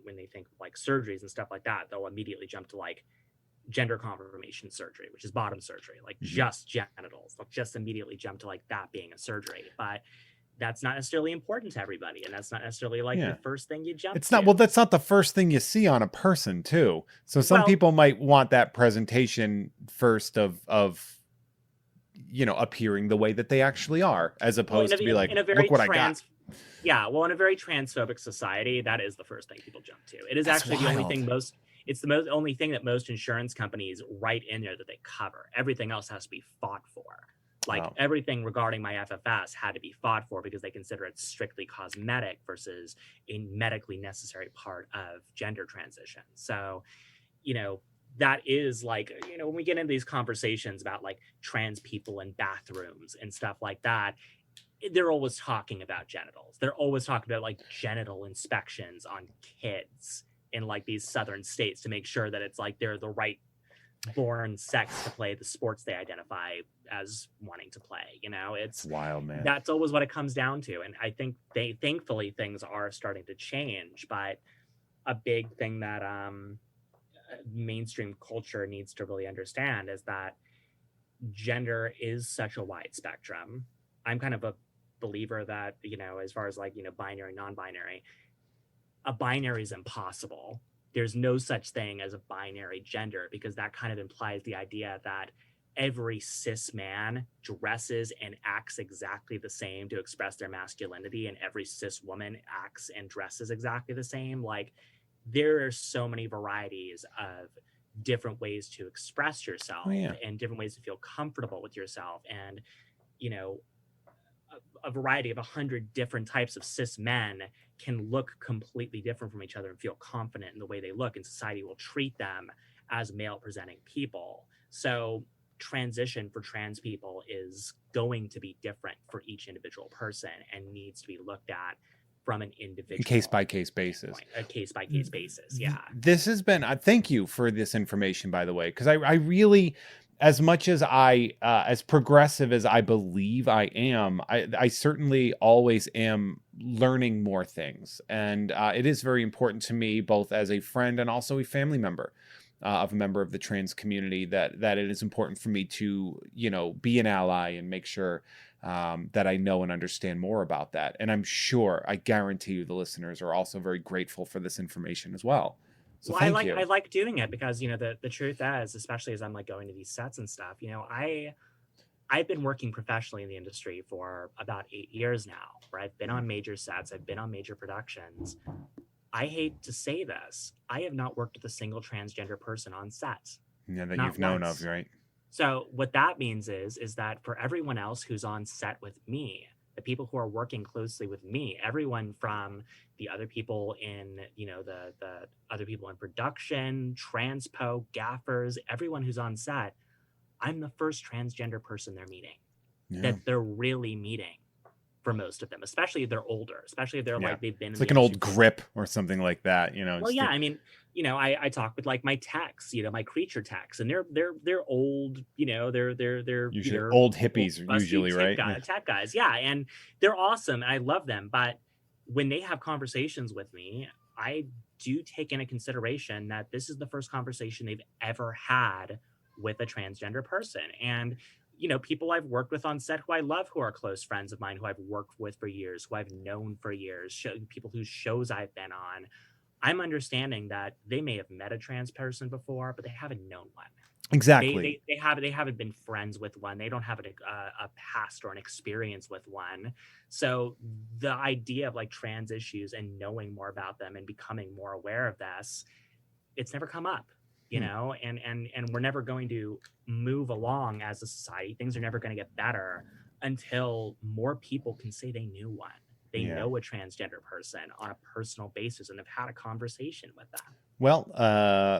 when they think like surgeries and stuff like that, they'll immediately jump to like gender confirmation surgery, which is bottom surgery, like Mhm. just genitals. They'll just immediately jump to like that being a surgery. But that's not necessarily important to everybody, and that's not necessarily like the Yeah. first thing you jump It's to. not, well, that's not the first thing you see on a person too. So some Well, people might want that presentation first of appearing the way that they actually are, as well, opposed to be like, in a very look what I got. yeah, well, in a very transphobic society, that is the first thing people jump to. It is That's actually the only wild. thing it's the most only thing that most insurance companies write in there that they cover. Everything else has to be fought for. Like Oh, everything regarding my FFS had to be fought for because they consider it strictly cosmetic versus a medically necessary part of gender transition. So, you know, that is like, when we get into these conversations about like trans people in bathrooms and stuff like that, they're always talking about genitals. They're always talking about like genital inspections on kids in like these southern states to make sure that it's like they're the right born sex to play the sports they identify as wanting to play. it's It's wild, man. That's always what it comes down to. And I think thankfully things are starting to change, but a big thing that mainstream culture needs to really understand is that gender is such a wide spectrum. I'm kind of a believer that, as far as like, binary, non-binary, a binary is impossible. There's no such thing as a binary gender because that kind of implies the idea that every cis man dresses and acts exactly the same to express their masculinity, and every cis woman acts and dresses exactly the same. Like, there are so many varieties of different ways to express Oh yourself yeah. and different ways to feel comfortable with yourself. And, you know, a variety of 100 different types of cis men can look completely different from each other and feel confident in the way they look, and society will treat them as male presenting people. So transition for trans people is going to be different for each individual person and needs to be looked at from an Case individual by case basis. standpoint, a case by case basis. Yeah. This has been thank you for this information, by the way, because I really, as much as as progressive as I believe I am, I certainly always am learning more things, and it is very important to me, both as a friend and also a family member of a member of the trans community, that it is important for me to be an ally and make sure that I know and understand more about that. And I'm sure, I guarantee you, the listeners are also very grateful for this information as well. So Well, thank I you. like doing it because the truth is, especially as I'm like going to these sets and stuff, I've been working professionally in the industry for about 8 years now, where I've been on major sets, I've been on major productions. I hate to say this, I have not worked with a single transgender person on set, Yeah, that not you've known of, once. right? So what that means is that for everyone else who's on set with me, the people who are working closely with me, everyone from the other people in, the other people in production, transpo, gaffers, everyone who's on set, I'm the first transgender person they're meeting, Yeah. that they're really meeting for most of them, especially if they're older, especially if they're Yeah. like they've been It's in like the an old industry for. grip or something like that, you know. Well, yeah, I mean, I talk with like my techs, my creature techs, and they're old, they're Usually either old old, hippies, busty usually, right? Yeah. tech guys, yeah, and they're awesome, and I love them. But when they have conversations with me, I do take into consideration that this is the first conversation they've ever had with a transgender person, and people I've worked with on set who I love, who are close friends of mine, who I've worked with for years, who I've known for years, people whose shows I've been on. I'm understanding that they may have met a trans person before, but they haven't known one. Exactly. They haven't been friends with one. They don't have a past or an experience with one. So the idea of like trans issues and knowing more about them and becoming more aware of this, it's never come up, and we're never going to move along as a society. Things are never going to get better until more people can say they knew one. They know a transgender person on a personal basis and have had a conversation with them. Well,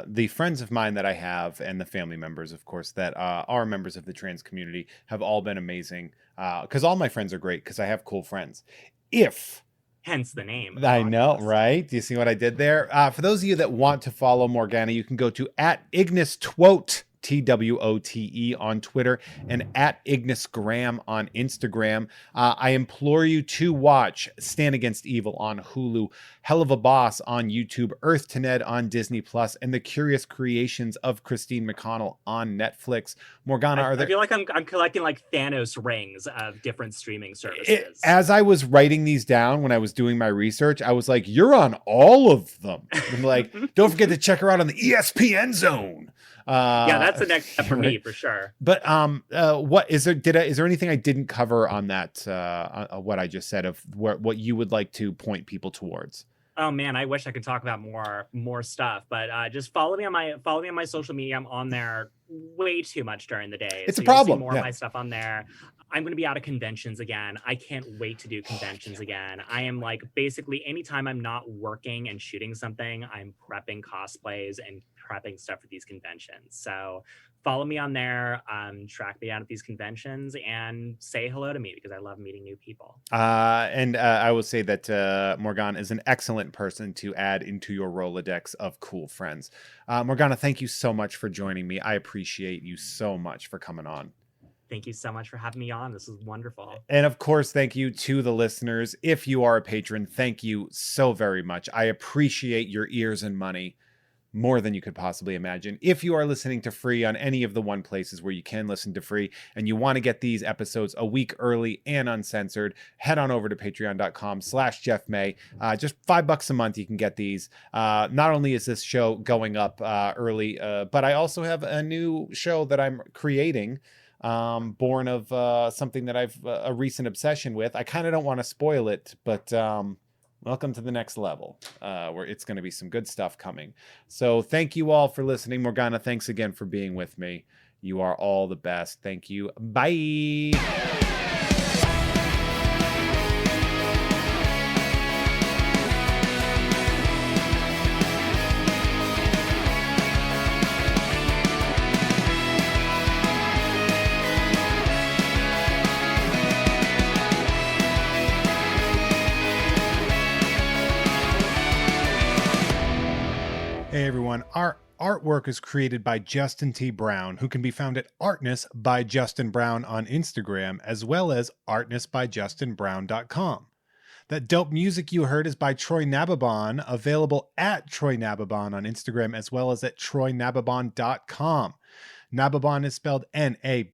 the friends of mine that I have and the family members, of course, that are members of the trans community have all been amazing. Because all my friends are great because I have cool friends. Hence the name. I know, right? Do you see what I did there? For those of you that want to follow Morgana, you can go to @IgnisTwote, TWOTE on Twitter, and @IgnisGram on Instagram. I implore you to watch Stand Against Evil on Hulu, Helluva Boss on YouTube, Earth to Ned on Disney Plus, and The Curious Creations of Christine McConnell on Netflix. Morgana, I feel like I'm collecting like Thanos rings of different streaming services. As I was writing these down when I was doing my research, I was like, "You're on all of them." I'm like, "Don't forget to check her out on the ESPN Zone." Yeah, that's the next step for me for sure. But what is there? Is there anything I didn't cover on that? What I just said of what you would like to point people towards? Oh man, I wish I could talk about more stuff, but just follow me on my social media. I'm on there way too much during the day. It's so a problem. You'll see more of my stuff on there. I'm going to be out of conventions again. I can't wait to do conventions again. I am like basically anytime I'm not working and shooting something, I'm prepping cosplays and prepping stuff for these conventions. So follow me on there, track me down at these conventions, and say hello to me because I love meeting new people. And I will say that Morgana is an excellent person to add into your Rolodex of cool friends. Morgana, thank you so much for joining me. I appreciate you so much for coming on. Thank you so much for having me on. This is wonderful. And of course, thank you to the listeners. If you are a patron, thank you so very much. I appreciate your ears and money more than you could possibly imagine. If you are listening to free on any of the one places where you can listen to free and you want to get these episodes a week early and uncensored, head on over to patreon.com/JeffMay. Just $5 a month. You can get these. Not only is this show going up early, but I also have a new show that I'm creating, born of something that I've a recent obsession with. I kind of don't want to spoil it, but welcome to the next level, where it's going to be some good stuff coming. So thank you all for listening. Morgana, thanks again for being with me. You are all the best. Thank you. Bye. Hey everyone, our artwork is created by Justin T. Brown, who can be found at Artness by Justin Brown on Instagram, as well as artnessbyjustinbrown.com. That dope music you heard is by Troy Nababon, available at Troy Nababon on Instagram, as well as at troynababon.com. Nababon is spelled Nababon.